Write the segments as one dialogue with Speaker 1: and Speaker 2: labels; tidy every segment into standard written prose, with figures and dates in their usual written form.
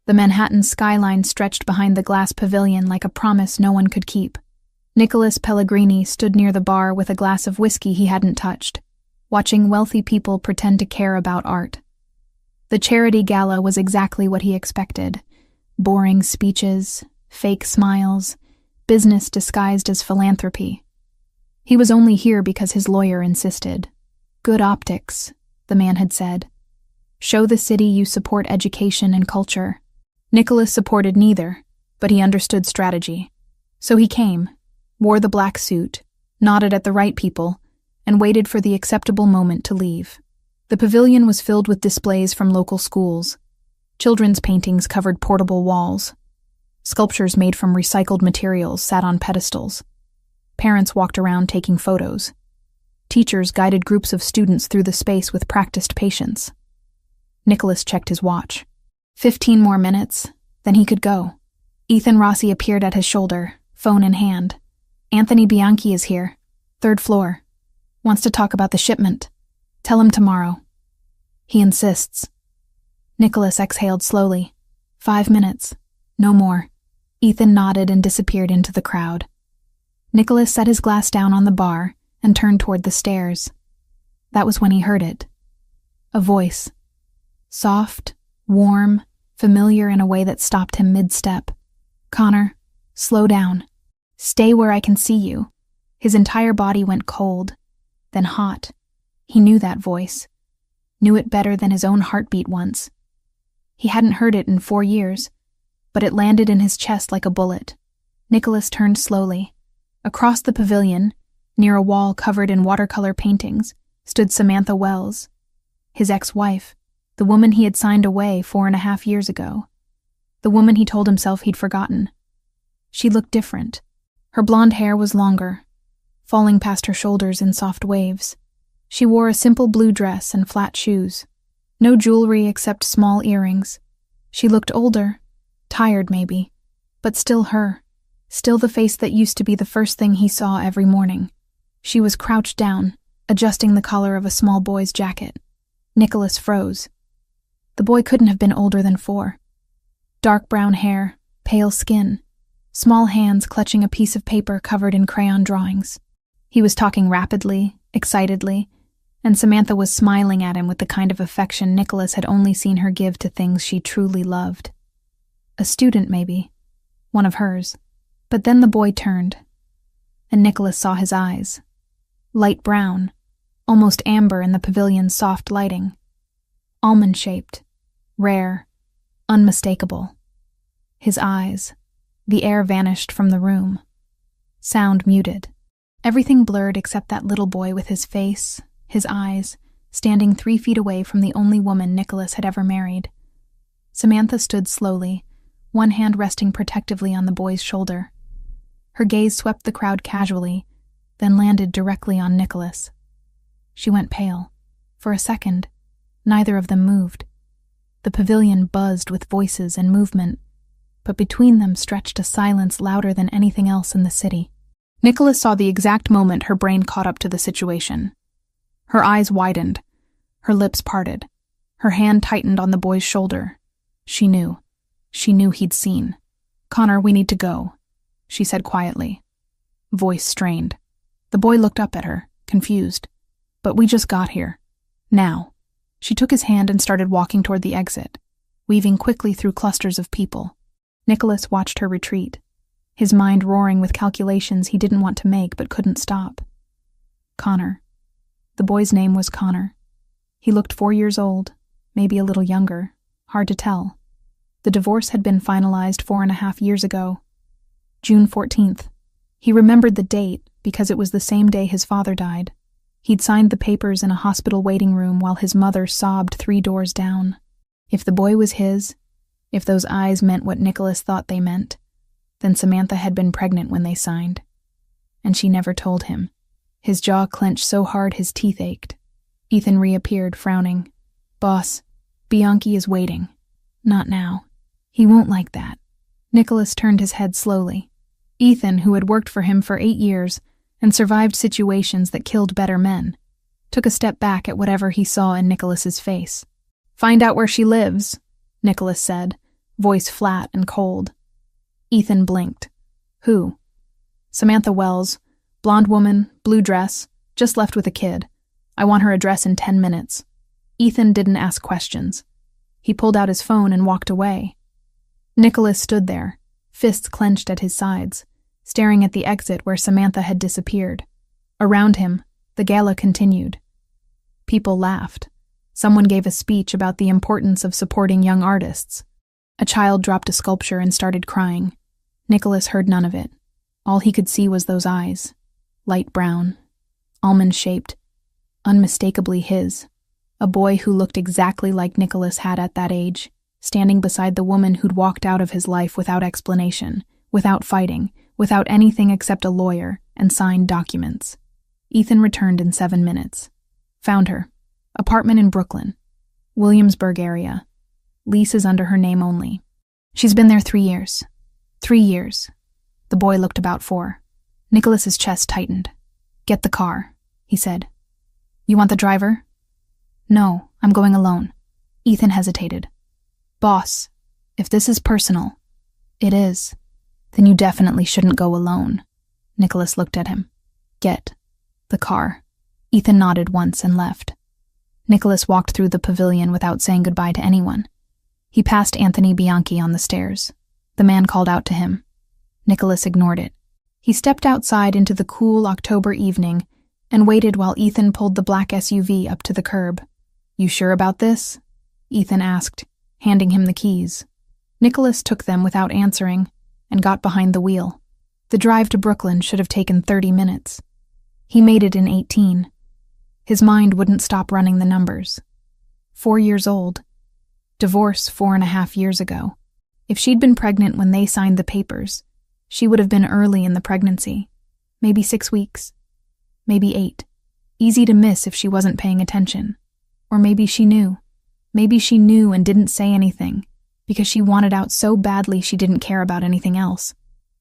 Speaker 1: The Manhattan skyline stretched behind the glass pavilion like a promise no one could keep. Nicholas Pellegrini stood near the bar with a glass of whiskey he hadn't touched, watching wealthy people pretend to care about art. The charity gala was exactly what he expected. Boring speeches, fake smiles, business disguised as philanthropy. He was only here because his lawyer insisted. Good optics, the man had said. Show the city you support education and culture. Nicholas supported neither, but he understood strategy. So he came, wore the black suit, nodded at the right people, and waited for the acceptable moment to leave. The pavilion was filled with displays from local schools. Children's paintings covered portable walls. Sculptures made from recycled materials sat on pedestals. Parents walked around taking photos. Teachers guided groups of students through the space with practiced patience. Nicholas checked his watch. 15 more minutes, then he could go. Ethan Rossi appeared at his shoulder, phone in hand. Anthony Bianchi is here, 3rd floor. Wants to talk about the shipment. Tell him tomorrow. He insists. Nicholas exhaled slowly. 5 minutes. No more. Ethan nodded and disappeared into the crowd. Nicholas set his glass down on the bar and turned toward the stairs. That was when he heard it. A voice. Soft, warm, familiar in a way that stopped him mid-step. Connor, slow down. Stay where I can see you. His entire body went cold, then hot. He knew that voice. Knew it better than his own heartbeat once. He hadn't heard it in 4 years, but it landed in his chest like a bullet. Nicholas turned slowly. Across the pavilion, near a wall covered in watercolor paintings, stood Samantha Wells, his ex-wife, the woman he had signed away 4.5 years ago. The woman he told himself he'd forgotten. She looked different. Her blonde hair was longer, falling past her shoulders in soft waves. She wore a simple blue dress and flat shoes. No jewelry except small earrings. She looked older, tired maybe, but still her. Still the face that used to be the first thing he saw every morning. She was crouched down, adjusting the collar of a small boy's jacket. Nicholas froze. The boy couldn't have been older than 4. Dark brown hair, pale skin, small hands clutching a piece of paper covered in crayon drawings. He was talking rapidly, excitedly, and Samantha was smiling at him with the kind of affection Nicholas had only seen her give to things she truly loved. A student, maybe. One of hers. But then the boy turned, and Nicholas saw his eyes. Light brown, almost amber in the pavilion's soft lighting. Almond-shaped, rare, unmistakable. His eyes. The air vanished from the room. Sound muted. Everything blurred except that little boy with his face, his eyes, standing 3 feet away from the only woman Nicholas had ever married. Samantha stood slowly, one hand resting protectively on the boy's shoulder. Her gaze swept the crowd casually, then landed directly on Nicholas. She went pale. For a second, neither of them moved. The pavilion buzzed with voices and movement, but between them stretched a silence louder than anything else in the city. Nicholas saw the exact moment her brain caught up to the situation. Her eyes widened, her lips parted, her hand tightened on the boy's shoulder. She knew. She knew he'd seen. "Connor, we need to go," she said quietly. Voice strained. The boy looked up at her, confused. "But we just got here. Now." She took his hand and started walking toward the exit, weaving quickly through clusters of people. Nicholas watched her retreat, his mind roaring with calculations he didn't want to make but couldn't stop. Connor. The boy's name was Connor. He looked 4 years old, maybe a little younger, hard to tell. The divorce had been finalized 4.5 years ago. June 14th. He remembered the date because it was the same day his father died. He'd signed the papers in a hospital waiting room while his mother sobbed 3 doors down. If the boy was his, if those eyes meant what Nicholas thought they meant, then Samantha had been pregnant when they signed. And she never told him. His jaw clenched so hard his teeth ached. Ethan reappeared, frowning. "Boss, Bianchi is waiting." "Not now. He won't like that." Nicholas turned his head slowly. Ethan, who had worked for him for 8 years and survived situations that killed better men, took a step back at whatever he saw in Nicholas's face. "Find out where she lives," Nicholas said, voice flat and cold. Ethan blinked. Who? Samantha Wells, blonde woman, blue dress, just left with a kid. I want her address in 10 minutes. Ethan didn't ask questions. He pulled out his phone and walked away. Nicholas stood there, fists clenched at his sides, staring at the exit where Samantha had disappeared. Around him, the gala continued. People laughed. Someone gave a speech about the importance of supporting young artists. A child dropped a sculpture and started crying. Nicholas heard none of it. All he could see was those eyes, light brown, almond-shaped, unmistakably his. A boy who looked exactly like Nicholas had at that age, standing beside the woman who'd walked out of his life without explanation, without fighting, without anything except a lawyer and signed documents. Ethan returned in 7 minutes. Found her. Apartment in Brooklyn. Williamsburg area. Lease is under her name only. She's been there 3 years. 3 years. The boy looked about 4. Nicholas's chest tightened. Get the car, he said. You want the driver? No, I'm going alone. Ethan hesitated. Boss, if this is personal. It is. Then you definitely shouldn't go alone. Nicholas looked at him. Get the car. Ethan nodded once and left. Nicholas walked through the pavilion without saying goodbye to anyone. He passed Anthony Bianchi on the stairs. The man called out to him. Nicholas ignored it. He stepped outside into the cool October evening and waited while Ethan pulled the black SUV up to the curb. You sure about this? Ethan asked, handing him the keys. Nicholas took them without answering and got behind the wheel. The drive to Brooklyn should have taken 30 minutes. He made it in 18. His mind wouldn't stop running the numbers. 4 years old. Divorce 4.5 years ago. If she'd been pregnant when they signed the papers, she would have been early in the pregnancy. Maybe 6 weeks. Maybe 8. Easy to miss if she wasn't paying attention. Or maybe she knew. Maybe she knew and didn't say anything, because she wanted out so badly she didn't care about anything else.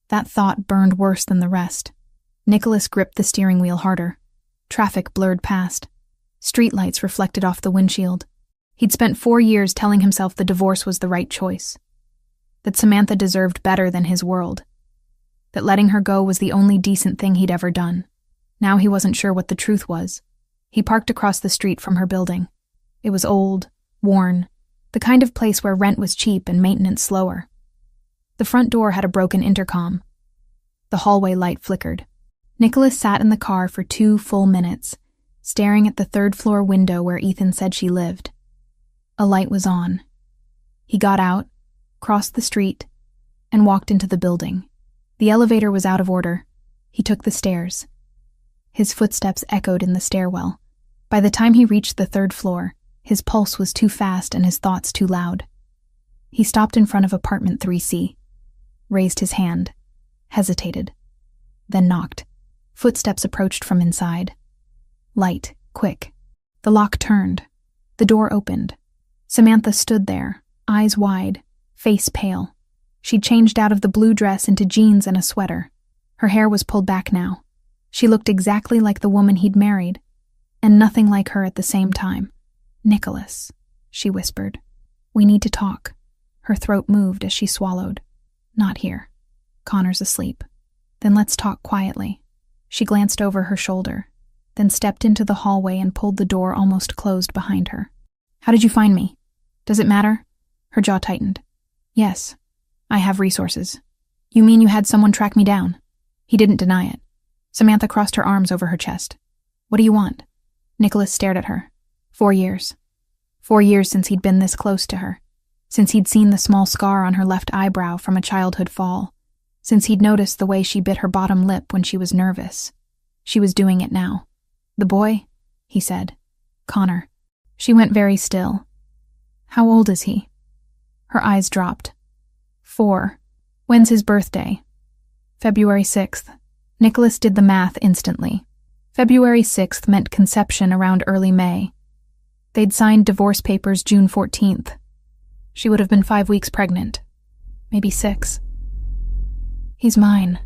Speaker 1: That thought burned worse than the rest. Nicholas gripped the steering wheel harder. Traffic blurred past. Streetlights reflected off the windshield. He'd spent 4 years telling himself the divorce was the right choice. That Samantha deserved better than his world. That letting her go was the only decent thing he'd ever done. Now he wasn't sure what the truth was. He parked across the street from her building. It was old, worn, the kind of place where rent was cheap and maintenance slower. The front door had a broken intercom. The hallway light flickered. Nicholas sat in the car for 2 full minutes, staring at the 3rd-floor window where Ethan said she lived. A light was on. He got out, crossed the street, and walked into the building. The elevator was out of order. He took the stairs. His footsteps echoed in the stairwell. By the time he reached the 3rd floor, his pulse was too fast and his thoughts too loud. He stopped in front of apartment 3C, raised his hand, hesitated, then knocked. Footsteps approached from inside. Light, quick. The lock turned. The door opened. Samantha stood there, eyes wide, face pale. She'd changed out of the blue dress into jeans and a sweater. Her hair was pulled back now. She looked exactly like the woman he'd married, and nothing like her at the same time. Nicholas, she whispered. We need to talk. Her throat moved as she swallowed. Not here. Connor's asleep. Then let's talk quietly. She glanced over her shoulder, then stepped into the hallway and pulled the door almost closed behind her. How did you find me? Does it matter? Her jaw tightened. Yes, I have resources. You mean you had someone track me down? He didn't deny it. Samantha crossed her arms over her chest. What do you want? Nicholas stared at her. 4 years. 4 years since he'd been this close to her. Since he'd seen the small scar on her left eyebrow from a childhood fall. Since he'd noticed the way she bit her bottom lip when she was nervous. She was doing it now. The boy? He said. Connor. She went very still. How old is he? Her eyes dropped. 4. When's his birthday? February 6th. Nicholas did the math instantly. February 6th meant conception around early May. They'd signed divorce papers June 14th. She would have been 5 weeks pregnant. Maybe 6. He's mine,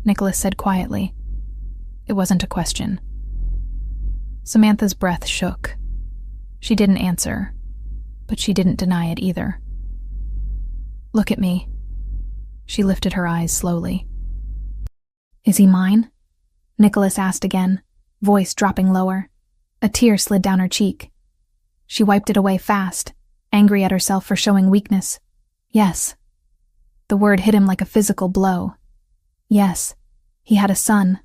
Speaker 1: Nicholas said quietly. It wasn't a question. Samantha's breath shook. She didn't answer, but she didn't deny it either. Look at me." She lifted her eyes slowly. "Is he mine?" Nicholas asked again, voice dropping lower. A tear slid down her cheek. She wiped it away fast, angry at herself for showing weakness. "Yes." The word hit him like a physical blow. Yes, he had a son,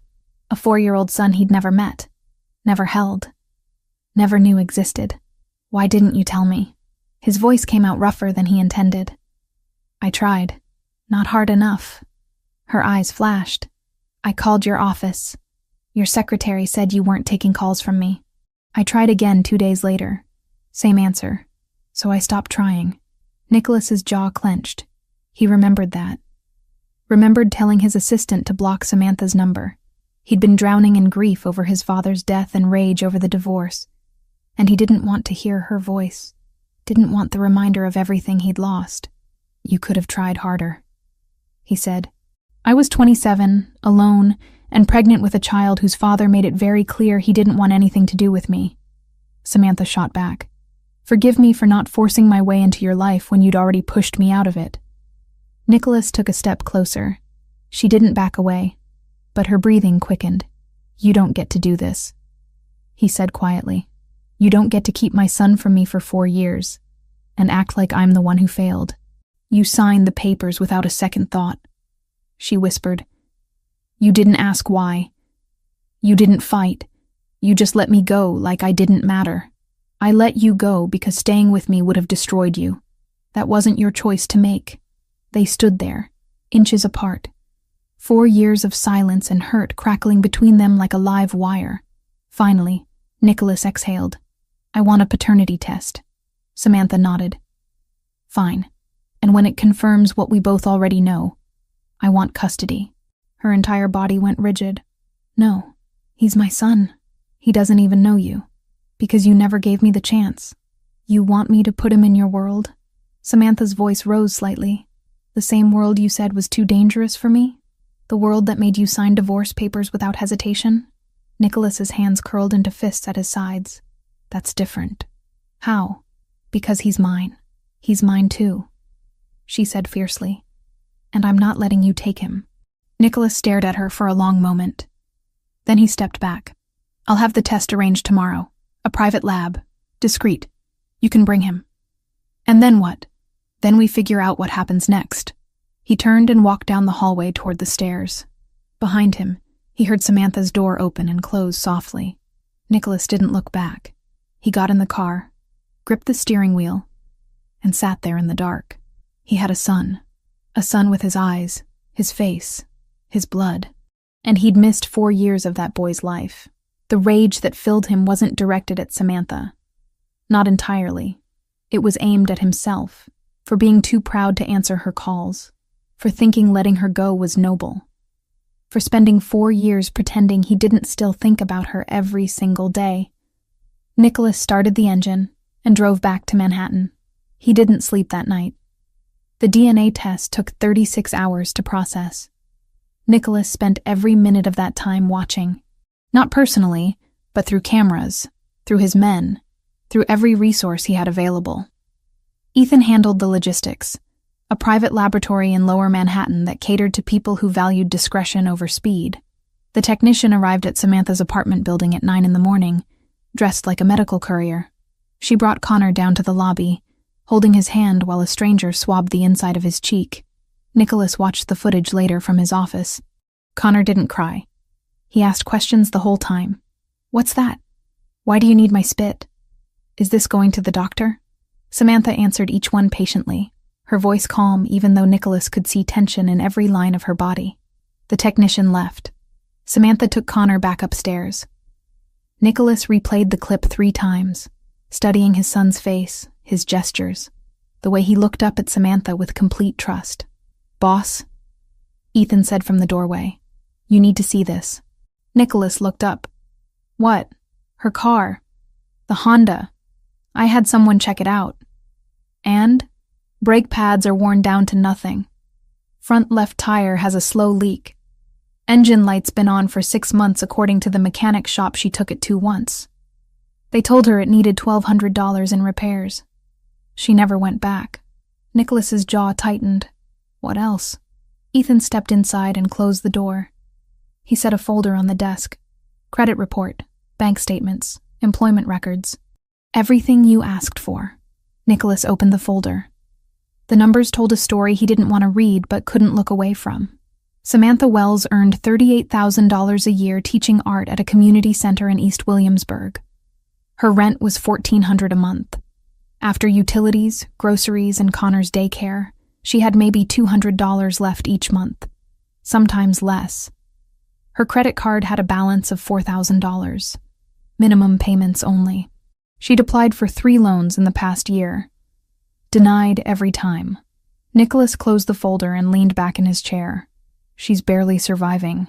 Speaker 1: a 4-year-old son he'd never met, never held, never knew existed. "Why didn't you tell me?" His voice came out rougher than he intended. "I tried. Not hard enough." Her eyes flashed. "I called your office. Your secretary said you weren't taking calls from me. I tried again 2 days later. Same answer. So I stopped trying." Nicholas's jaw clenched. He remembered that. Remembered telling his assistant to block Samantha's number. He'd been drowning in grief over his father's death and rage over the divorce. And he didn't want to hear her voice. Didn't want the reminder of everything he'd lost. "You could have tried harder," he said. "I was 27, alone, and pregnant with a child whose father made it very clear he didn't want anything to do with me." Samantha shot back. "Forgive me for not forcing my way into your life when you'd already pushed me out of it." Nicholas took a step closer. She didn't back away, but her breathing quickened. "You don't get to do this," he said quietly. "You don't get to keep my son from me for 4 years and act like I'm the one who failed. You signed the papers without a second thought," she whispered. "You didn't ask why. You didn't fight. You just let me go like I didn't matter. I let you go because staying with me would have destroyed you. That wasn't your choice to make." They stood there, inches apart. 4 years of silence and hurt crackling between them like a live wire. Finally, Nicholas exhaled. "I want a paternity test." Samantha nodded. "Fine. And when it confirms what we both already know, I want custody." Her entire body went rigid. "No, he's my son. He doesn't even know you. Because you never gave me the chance. You want me to put him in your world?" Samantha's voice rose slightly. "The same world you said was too dangerous for me? The world that made you sign divorce papers without hesitation?" Nicholas's hands curled into fists at his sides. "That's different." "How?" "Because he's mine. He's mine too," she said fiercely. "And I'm not letting you take him." Nicholas stared at her for a long moment. Then he stepped back. "I'll have the test arranged tomorrow. A private lab. Discreet. You can bring him." "And then what?" "Then we figure out what happens next." He turned and walked down the hallway toward the stairs. Behind him, he heard Samantha's door open and close softly. Nicholas didn't look back. He got in the car, gripped the steering wheel, and sat there in the dark. He had a son with his eyes, his face, his blood. And he'd missed 4 years of that boy's life. The rage that filled him wasn't directed at Samantha. Not entirely. It was aimed at himself, for being too proud to answer her calls, for thinking letting her go was noble, for spending 4 years pretending he didn't still think about her every single day. Nicholas started the engine and drove back to Manhattan. He didn't sleep that night. The DNA test took 36 hours to process. Nicholas spent every minute of that time watching, not personally, but through cameras, through his men, through every resource he had available. Ethan handled the logistics, a private laboratory in Lower Manhattan that catered to people who valued discretion over speed. The technician arrived at Samantha's apartment building at 9 a.m, dressed like a medical courier. She brought Connor down to the lobby, holding his hand while a stranger swabbed the inside of his cheek. Nicholas watched the footage later from his office. Connor didn't cry. He asked questions the whole time. "What's that? Why do you need my spit? Is this going to the doctor?" Samantha answered each one patiently, her voice calm even though Nicholas could see tension in every line of her body. The technician left. Samantha took Connor back upstairs. Nicholas replayed the clip 3 times, studying his son's face, his gestures, the way he looked up at Samantha with complete trust. "Boss," Ethan said from the doorway, "you need to see this." Nicholas looked up. "What?" "Her car. The Honda. I had someone check it out. And brake pads are worn down to nothing. Front left tire has a slow leak. Engine light's been on for 6 months according to the mechanic shop she took it to once. They told her it needed $1,200 in repairs. She never went back. Nicholas's jaw tightened. What else? Ethan stepped inside and closed the door. He set a folder on the desk. Credit report, bank statements, employment records. Everything you asked for. Nicholas opened the folder. The numbers told a story he didn't want to read but couldn't look away from. Samantha Wells earned $38,000 a year teaching art at a community center in East Williamsburg. Her rent was $1,400 a month. After utilities, groceries, and Connor's daycare, she had maybe $200 left each month, sometimes less. Her credit card had a balance of $4,000. Minimum payments only. She'd applied for 3 loans in the past year. Denied every time. Nicholas closed the folder and leaned back in his chair. She's barely surviving,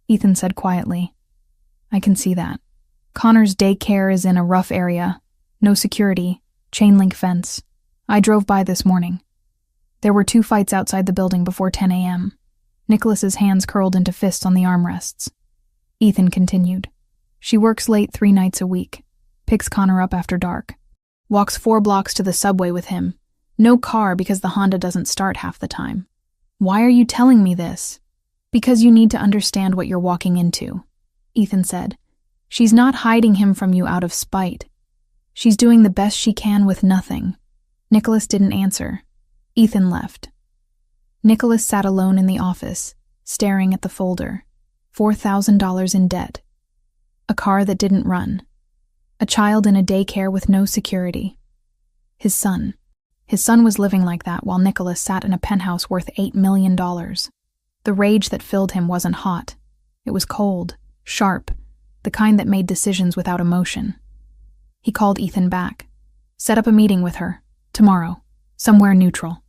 Speaker 1: Ethan said quietly. I can see that. Connor's daycare is in a rough area. No security, chain link fence. I drove by this morning. There were 2 fights outside the building before 10 a.m. Nicholas's hands curled into fists on the armrests. Ethan continued. She works late 3 nights a week. Picks Connor up after dark. Walks 4 blocks to the subway with him. No car because the Honda doesn't start half the time. Why are you telling me this? Because you need to understand what you're walking into, Ethan said. She's not hiding him from you out of spite. She's doing the best she can with nothing. Nicholas didn't answer. Ethan left. Nicholas sat alone in the office, staring at the folder. $4,000 in debt. A car that didn't run. A child in a daycare with no security. His son. His son was living like that while Nicholas sat in a penthouse worth $8 million. The rage that filled him wasn't hot. It was cold, sharp, the kind that made decisions without emotion. He called Ethan back. Set up a meeting with her. Tomorrow. Somewhere neutral.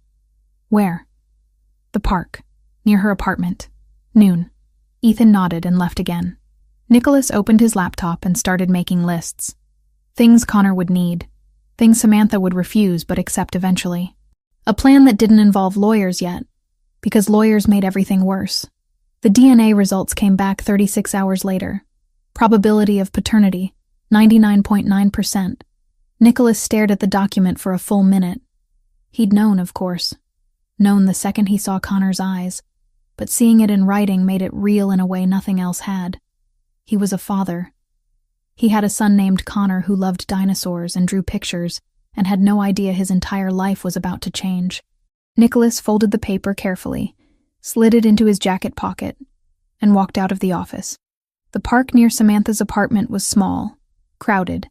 Speaker 1: Where? The park. Near her apartment. Noon. Ethan nodded and left again. Nicholas opened his laptop and started making lists. Things Connor would need. Things Samantha would refuse but accept eventually. A plan that didn't involve lawyers yet, because lawyers made everything worse. The DNA results came back 36 hours later. Probability of paternity, 99.9%. Nicholas stared at the document for a full minute. He'd known, of course. Known the second he saw Connor's eyes, but seeing it in writing made it real in a way nothing else had. He was a father. He had a son named Connor who loved dinosaurs and drew pictures and had no idea his entire life was about to change. Nicholas folded the paper carefully, slid it into his jacket pocket, and walked out of the office. The park near Samantha's apartment was small, crowded,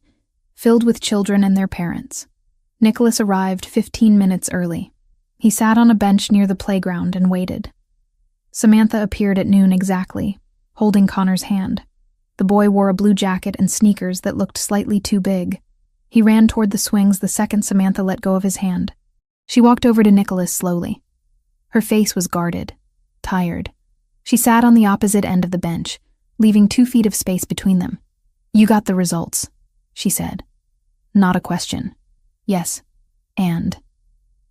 Speaker 1: filled with children and their parents. Nicholas arrived 15 minutes early. He sat on a bench near the playground and waited. Samantha appeared at noon exactly, holding Connor's hand. The boy wore a blue jacket and sneakers that looked slightly too big. He ran toward the swings the second Samantha let go of his hand. She walked over to Nicholas slowly. Her face was guarded, tired. She sat on the opposite end of the bench, leaving 2 feet of space between them. You got the results, she said. Not a question. Yes. And.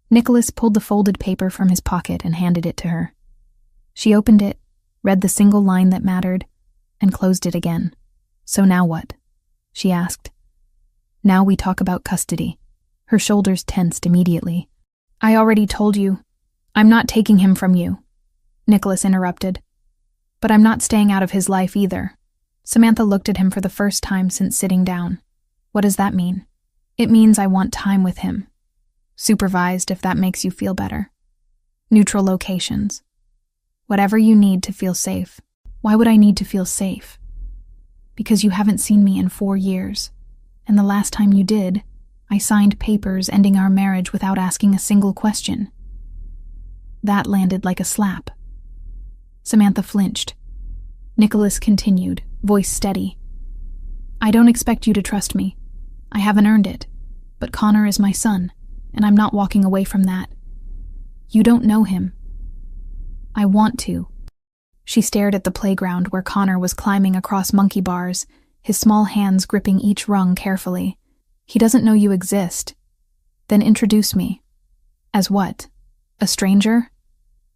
Speaker 1: Nicholas pulled the folded paper from his pocket and handed it to her. She opened it, read the single line that mattered, and closed it again. So now what? She asked. Now we talk about custody. Her shoulders tensed immediately. I already told you. I'm not taking him from you, Nicholas interrupted. But I'm not staying out of his life either. Samantha looked at him for the first time since sitting down. What does that mean? It means I want time with him. Supervised, if that makes you feel better. Neutral locations. Whatever you need to feel safe. Why would I need to feel safe? Because you haven't seen me in 4 years. And the last time you did, I signed papers ending our marriage without asking a single question. That landed like a slap. Samantha flinched. Nicholas continued, voice steady. I don't expect you to trust me. I haven't earned it. But Connor is my son, and I'm not walking away from that. You don't know him. I want to. She stared at the playground where Connor was climbing across monkey bars, his small hands gripping each rung carefully. He doesn't know you exist. Then introduce me. As what? A stranger?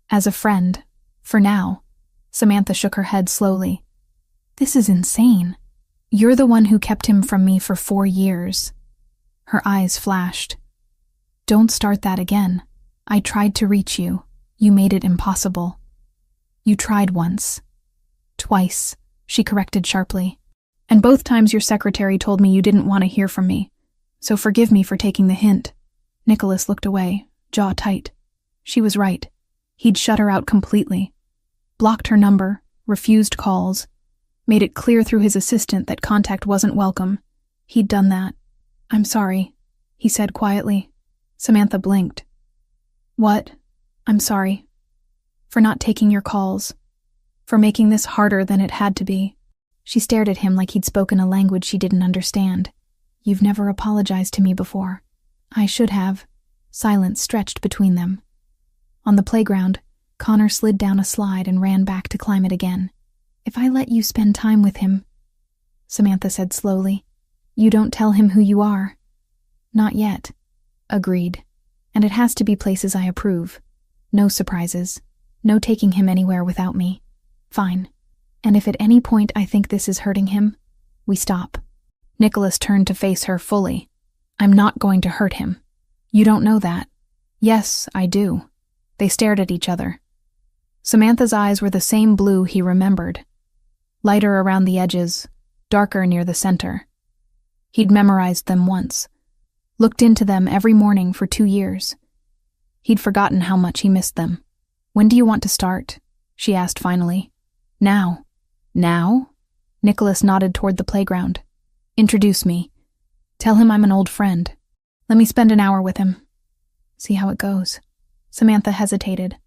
Speaker 1: As a friend. For now. Samantha shook her head slowly. This is insane. You're the one who kept him from me for 4 years. Her eyes flashed. Don't start that again. I tried to reach you. You made it impossible. You tried once. Twice, she corrected sharply. And both times your secretary told me you didn't want to hear from me. So forgive me for taking the hint. Nicholas looked away, jaw tight. She was right. He'd shut her out completely. Blocked her number, refused calls, made it clear through his assistant that contact wasn't welcome. He'd done that. I'm sorry, he said quietly. Samantha blinked. What? I'm sorry. For not taking your calls. For making this harder than it had to be. She stared at him like he'd spoken a language she didn't understand. You've never apologized to me before. I should have. Silence stretched between them. On the playground, Connor slid down a slide and ran back to climb it again. If I let you spend time with him, Samantha said slowly, you don't tell him who you are. Not yet. Agreed. And it has to be places I approve. No surprises. No taking him anywhere without me. Fine. And if at any point I think this is hurting him, we stop. Nicholas turned to face her fully. I'm not going to hurt him. You don't know that. Yes, I do. They stared at each other. Samantha's eyes were the same blue he remembered. Lighter around the edges, darker near the center. He'd memorized them once. Looked into them every morning for 2 years. He'd forgotten how much he missed them. When do you want to start? She asked finally. Now. Now? Nicholas nodded toward the playground. Introduce me. Tell him I'm an old friend. Let me spend an hour with him. See how it goes. Samantha hesitated.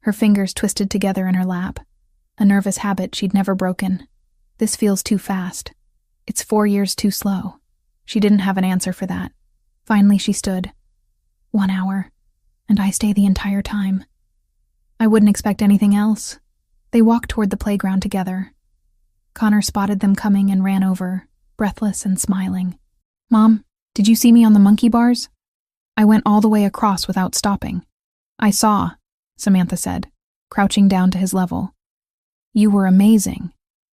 Speaker 1: Her fingers twisted together in her lap. A nervous habit she'd never broken. This feels too fast. It's 4 years too slow. She didn't have an answer for that. Finally she stood. 1 hour. And I stay the entire time. I wouldn't expect anything else. They walked toward the playground together. Connor spotted them coming and ran over, breathless and smiling. Mom, did you see me on the monkey bars? I went all the way across without stopping. I saw, Samantha said, crouching down to his level. You were amazing.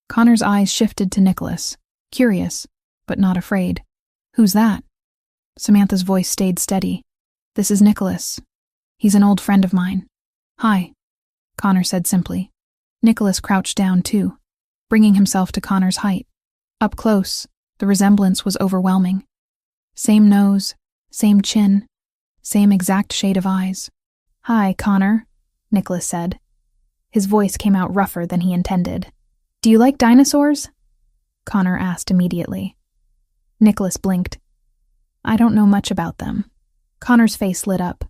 Speaker 1: Connor's eyes shifted to Nicholas, curious, but not afraid. Who's that? Samantha's voice stayed steady. This is Nicholas. He's an old friend of mine. Hi, Connor said simply. Nicholas crouched down too, bringing himself to Connor's height. Up close, the resemblance was overwhelming. Same nose, same chin, same exact shade of eyes. Hi, Connor, Nicholas said. His voice came out rougher than he intended. Do you like dinosaurs? Connor asked immediately. Nicholas blinked. I don't know much about them. Connor's face lit up.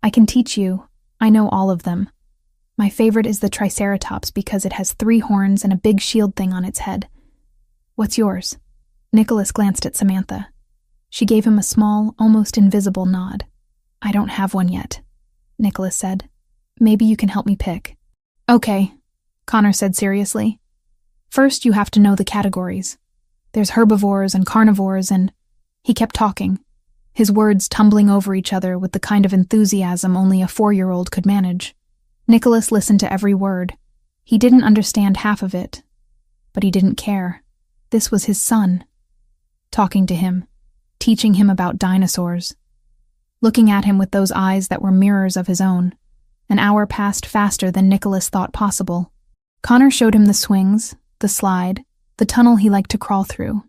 Speaker 1: I can teach you. I know all of them. My favorite is the Triceratops because it has 3 horns and a big shield thing on its head. What's yours? Nicholas glanced at Samantha. She gave him a small, almost invisible nod. I don't have one yet, Nicholas said. Maybe you can help me pick. Okay, Connor said seriously. First, you have to know the categories. There's herbivores and carnivores and... He kept talking, his words tumbling over each other with the kind of enthusiasm only a 4-year-old could manage. Nicholas listened to every word. He didn't understand half of it, but he didn't care. This was his son. Talking to him, teaching him about dinosaurs. Looking at him with those eyes that were mirrors of his own. An hour passed faster than Nicholas thought possible. Connor showed him the swings, the slide, the tunnel he liked to crawl through.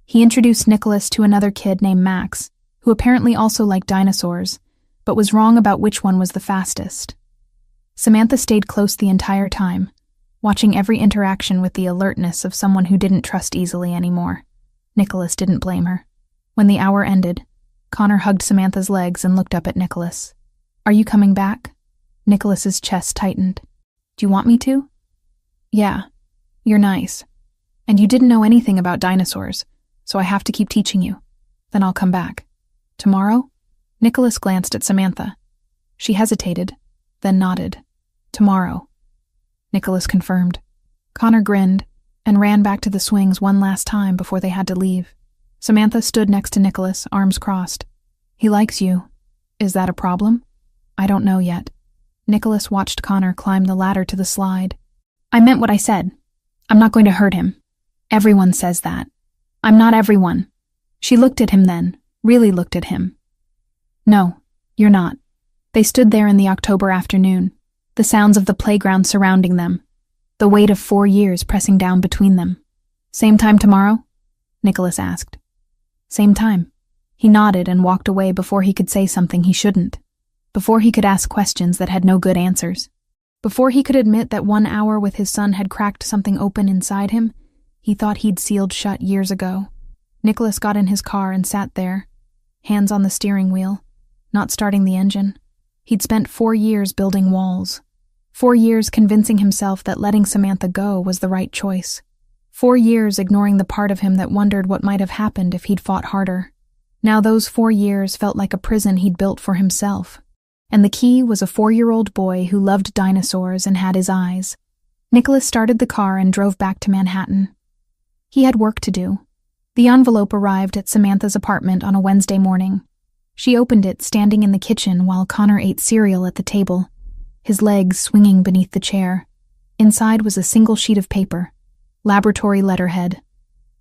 Speaker 1: He introduced Nicholas to another kid named Max, who apparently also liked dinosaurs, but was wrong about which one was the fastest. Samantha stayed close the entire time, watching every interaction with the alertness of someone who didn't trust easily anymore. Nicholas didn't blame her. When the hour ended, Connor hugged Samantha's legs and looked up at Nicholas. Are you coming back? Nicholas's chest tightened. Do you want me to? Yeah, you're nice. And you didn't know anything about dinosaurs, so I have to keep teaching you. Then I'll come back. Tomorrow? Nicholas glanced at Samantha. She hesitated, then nodded. Tomorrow. Nicholas confirmed. Connor grinned and ran back to the swings one last time before they had to leave. Samantha stood next to Nicholas, arms crossed. He likes you. Is that a problem? I don't know yet. Nicholas watched Connor climb the ladder to the slide. I meant what I said. I'm not going to hurt him. Everyone says that. I'm not everyone. She looked at him then, really looked at him. No, you're not. They stood there in the October afternoon, the sounds of the playground surrounding them, the weight of 4 years pressing down between them. "Same time tomorrow?" Nicholas asked. "Same time." He nodded and walked away before he could say something he shouldn't, before he could ask questions that had no good answers, before he could admit that 1 hour with his son had cracked something open inside him he thought he'd sealed shut years ago. Nicholas got in his car and sat there, hands on the steering wheel, not starting the engine. He'd spent 4 years building walls, 4 years convincing himself that letting Samantha go was the right choice, 4 years ignoring the part of him that wondered what might have happened if he'd fought harder. Now those 4 years felt like a prison he'd built for himself, and the key was a 4-year-old boy who loved dinosaurs and had his eyes. Nicholas started the car and drove back to Manhattan. He had work to do. The envelope arrived at Samantha's apartment on a Wednesday morning. She opened it standing in the kitchen while Connor ate cereal at the table, his legs swinging beneath the chair. Inside was a single sheet of paper, laboratory letterhead,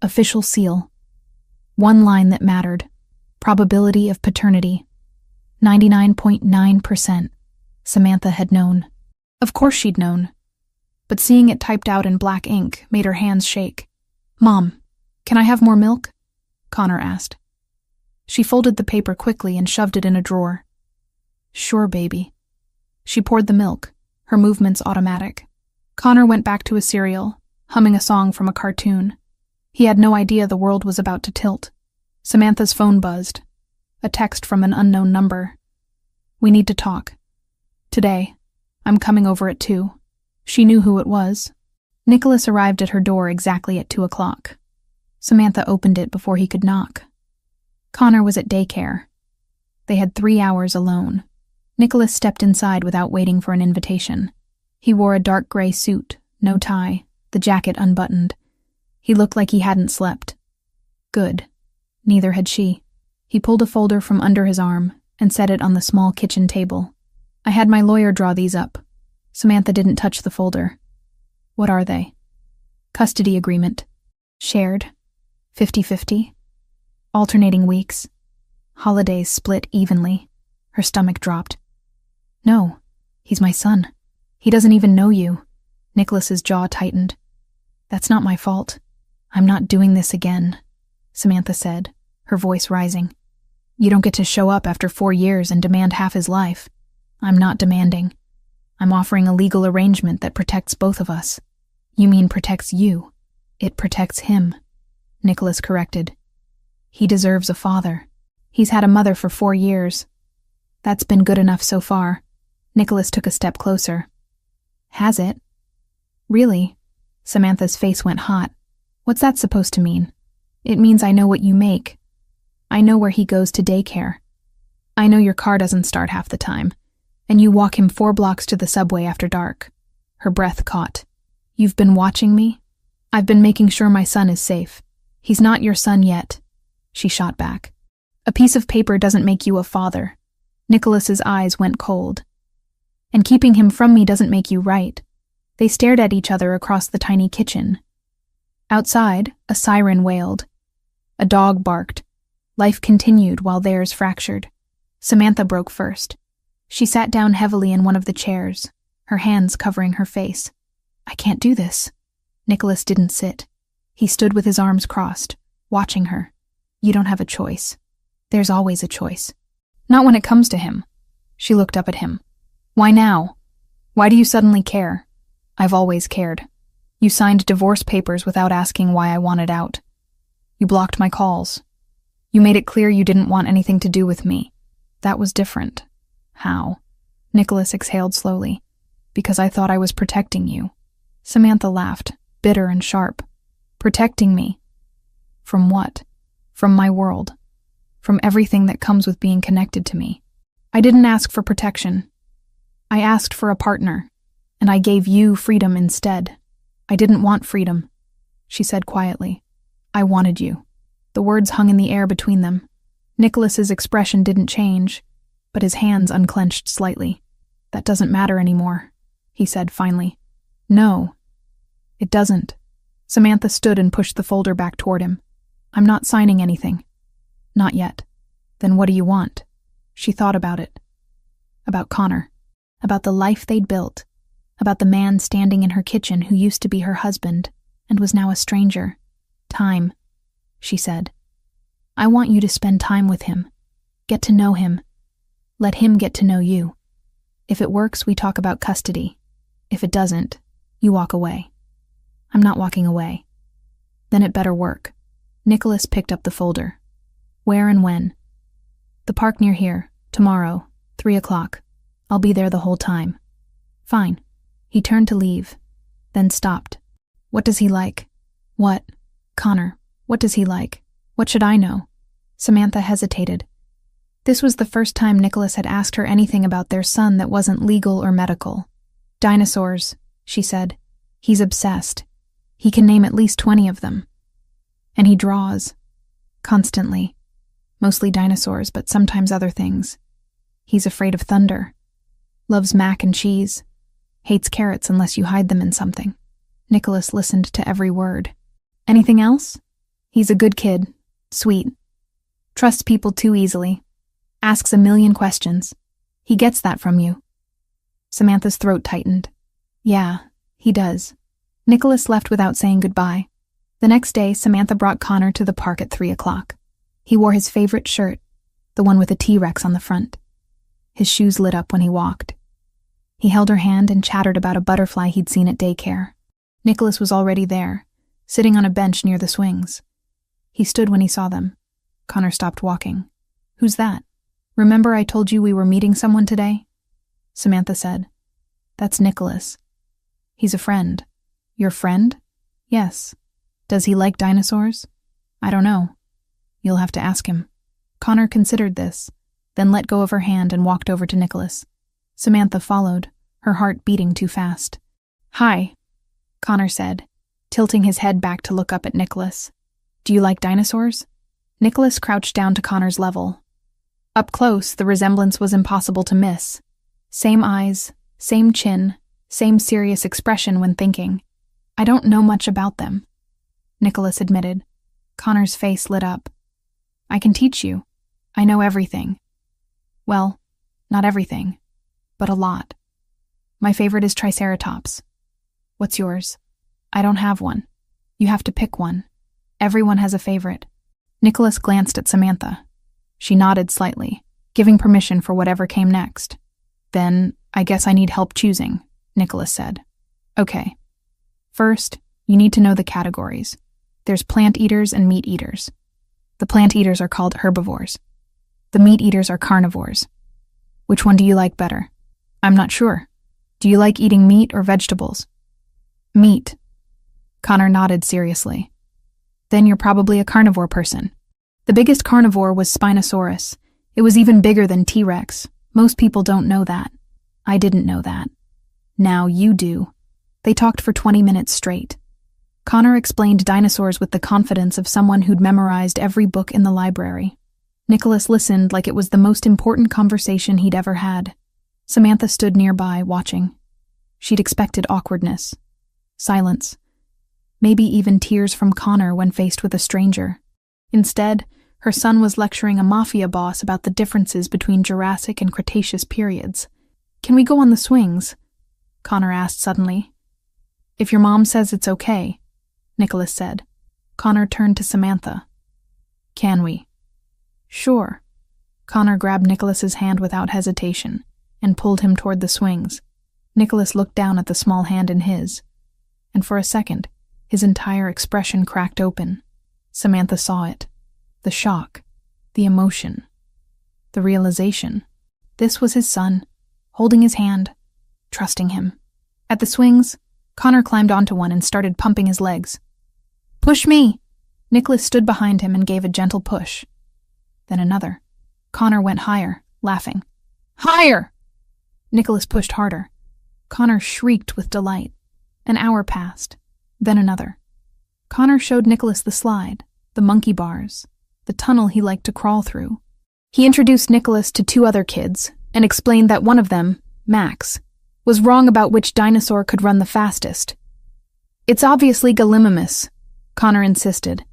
Speaker 1: official seal. One line that mattered: probability of paternity. 99.9%. Samantha had known. Of course she'd known. But seeing it typed out in black ink made her hands shake. "Mom, can I have more milk?" Connor asked. She folded the paper quickly and shoved it in a drawer. "Sure, baby." She poured the milk, her movements automatic. Connor went back to his cereal, humming a song from a cartoon. He had no idea the world was about to tilt. Samantha's phone buzzed. A text from an unknown number. "We need to talk. Today. I'm coming over at 2. She knew who it was. Nicholas arrived at her door exactly at 2 o'clock. Samantha opened it before he could knock. Connor was at daycare. They had 3 hours alone. Nicholas stepped inside without waiting for an invitation. He wore a dark gray suit, no tie, the jacket unbuttoned. He looked like he hadn't slept. Good. Neither had she. He pulled a folder from under his arm and set it on the small kitchen table. "I had my lawyer draw these up." Samantha didn't touch the folder. "What are they?" "Custody agreement. Shared. 50-50. Alternating weeks. Holidays split evenly." Her stomach dropped. "No, he's my son. He doesn't even know you." Nicholas's jaw tightened. "That's not my fault. I'm not doing this again," Samantha said, her voice rising. "You don't get to show up after 4 years and demand half his life. I'm not demanding. I'm offering a legal arrangement that protects both of us." "You mean protects you?" "It protects him," Nicholas corrected. "He deserves a father. He's had a mother for 4 years. That's been good enough so far." Nicholas took a step closer. "Has it?" "Really?" Samantha's face went hot. "What's that supposed to mean?" "It means I know what you make. I know where he goes to daycare. I know your car doesn't start half the time, and you walk him 4 blocks to the subway after dark." Her breath caught. "You've been watching me? I've been making sure my son is safe. He's not your son yet." She shot back. "A piece of paper doesn't make you a father." Nicholas's eyes went cold. "And keeping him from me doesn't make you right." They stared at each other across the tiny kitchen. Outside, a siren wailed. A dog barked. Life continued while theirs fractured. Samantha broke first. She sat down heavily in one of the chairs, her hands covering her face. "I can't do this." Nicholas didn't sit. He stood with his arms crossed, watching her. "You don't have a choice. There's always a choice." "Not when it comes to him." She looked up at him. "Why now? Why do you suddenly care?" "I've always cared. You signed divorce papers without asking why I wanted out. You blocked my calls. You made it clear you didn't want anything to do with me. That was different." "How?" Nicholas exhaled slowly. "Because I thought I was protecting you." Samantha laughed, bitter and sharp. "Protecting me? From what?" "From my world. From everything that comes with being connected to me. I didn't ask for protection. I asked for a partner, and I gave you freedom instead. I didn't want freedom," she said quietly. "I wanted you." The words hung in the air between them. Nicholas's expression didn't change, but his hands unclenched slightly. "That doesn't matter anymore," he said finally. "No, it doesn't." Samantha stood and pushed the folder back toward him. "I'm not signing anything." "Not yet." "Then what do you want?" She thought about it. About Connor. About the life they'd built. About the man standing in her kitchen who used to be her husband and was now a stranger. Time, she said. I want you to spend time with him. Get to know him. Let him get to know you. If it works, we talk about custody. If it doesn't, you walk away. I'm not walking away. Then it better work. Nicholas picked up the folder. Where and when? The park near here, tomorrow, 3 o'clock. I'll be there the whole time. Fine. He turned to leave, then stopped. What does he like? What? Connor, what does he like? What should I know? Samantha hesitated. This was the first time Nicholas had asked her anything about their son that wasn't legal or medical. Dinosaurs, she said. He's obsessed. He can name at least 20 of them. And he draws. Constantly. Mostly dinosaurs, but sometimes other things. He's afraid of thunder. Loves mac and cheese. Hates carrots unless you hide them in something. Nicholas listened to every word. Anything else? He's a good kid. Sweet. Trusts people too easily. Asks a million questions. He gets that from you. Samantha's throat tightened. Yeah, he does. Nicholas left without saying goodbye. The next day, Samantha brought Connor to the park at 3 o'clock. He wore his favorite shirt, the one with a T-Rex on the front. His shoes lit up when he walked. He held her hand and chattered about a butterfly he'd seen at daycare. Nicholas was already there, sitting on a bench near the swings. He stood when he saw them. Connor stopped walking. Who's that? Remember I told you we were meeting someone today? Samantha said. That's Nicholas. He's a friend. Your friend? Yes. Does he like dinosaurs? I don't know. You'll have to ask him. Connor considered this, then let go of her hand and walked over to Nicholas. Samantha followed, her heart beating too fast. Hi, Connor said, tilting his head back to look up at Nicholas. Do you like dinosaurs? Nicholas crouched down to Connor's level. Up close, the resemblance was impossible to miss. Same eyes, same chin, same serious expression when thinking. I don't know much about them, Nicholas admitted. Connor's face lit up. I can teach you. I know everything. Well, not everything, but a lot. My favorite is Triceratops. What's yours? I don't have one. You have to pick one. Everyone has a favorite. Nicholas glanced at Samantha. She nodded slightly, giving permission for whatever came next. Then, I guess I need help choosing, Nicholas said. Okay. First, you need to know the categories. There's plant eaters and meat eaters. The plant eaters are called herbivores. The meat eaters are carnivores. Which one do you like better? I'm not sure. Do you like eating meat or vegetables? Meat. Connor nodded seriously. Then you're probably a carnivore person. The biggest carnivore was Spinosaurus. It was even bigger than T-Rex. Most people don't know that. I didn't know that. Now you do. They talked for 20 minutes straight. Connor explained dinosaurs with the confidence of someone who'd memorized every book in the library. Nicholas listened like it was the most important conversation he'd ever had. Samantha stood nearby, watching. She'd expected awkwardness, silence, maybe even tears from Connor when faced with a stranger. Instead, her son was lecturing a Mafia boss about the differences between Jurassic and Cretaceous periods. Can we go on the swings? Connor asked suddenly. If your mom says it's okay, Nicholas said. Connor turned to Samantha. Can we? Sure. Connor grabbed Nicholas's hand without hesitation and pulled him toward the swings. Nicholas looked down at the small hand in his, and for a second, his entire expression cracked open. Samantha saw it. The shock, the emotion, the realization. This was his son, holding his hand, trusting him. At the swings, Connor climbed onto one and started pumping his legs. Push me! Nicholas stood behind him and gave a gentle push. Then another. Connor went higher, laughing. Higher! Nicholas pushed harder. Connor shrieked with delight. An hour passed. Then another. Connor showed Nicholas the slide, the monkey bars, the tunnel he liked to crawl through. He introduced Nicholas to 2 other kids and explained that one of them, Max, was wrong about which dinosaur could run the fastest. It's obviously Gallimimus, Connor insisted.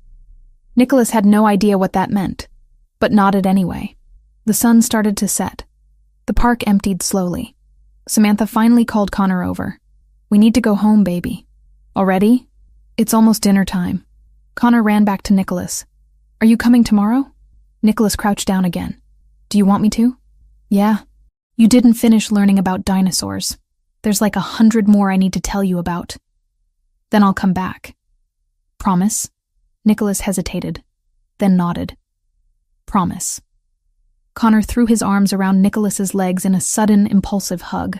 Speaker 1: Nicholas had no idea what that meant, but nodded anyway. The sun started to set. The The park emptied slowly. Samantha finally called Connor over. "We need to go home, baby." "Already? It's almost dinner time." Connor ran back to Nicholas. "Are you coming tomorrow?" Nicholas crouched down again. "Do you want me to?" "Yeah." "You didn't finish learning about dinosaurs. There's like 100 more I need to tell you about. Then I'll come back." "Promise?" Nicholas hesitated, then nodded. "Promise." Connor threw his arms around Nicholas's legs in a sudden, impulsive hug.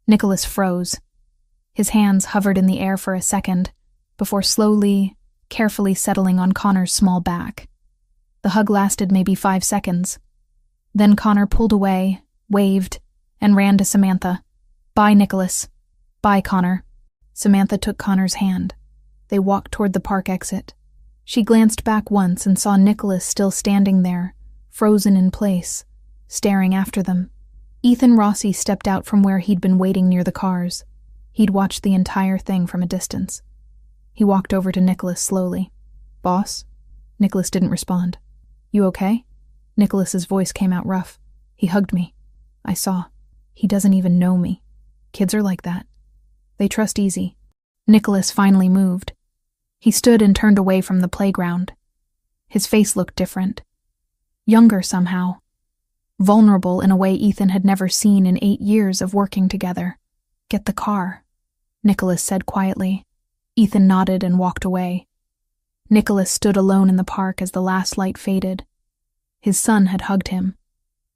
Speaker 1: Nicholas froze. His hands hovered in the air for a second, before slowly, carefully settling on Connor's small back. The hug lasted maybe 5 seconds. Then Connor pulled away, waved, and ran to Samantha. "Bye, Nicholas." "Bye, Connor." Samantha took Connor's hand. They walked toward the park exit. She glanced back once and saw Nicholas still standing there, frozen in place, staring after them. Ethan Rossi stepped out from where he'd been waiting near the cars. He'd watched the entire thing from a distance. He walked over to Nicholas slowly. "Boss?" Nicholas didn't respond. "You okay?" Nicholas's voice came out rough. "He hugged me. I saw. He doesn't even know me. Kids are like that. They trust easy." Nicholas finally moved. He stood and turned away from the playground. His face looked different. Younger somehow. Vulnerable in a way Ethan had never seen in 8 years of working together. "Get the car," Nicholas said quietly. Ethan nodded and walked away. Nicholas stood alone in the park as the last light faded. His son had hugged him.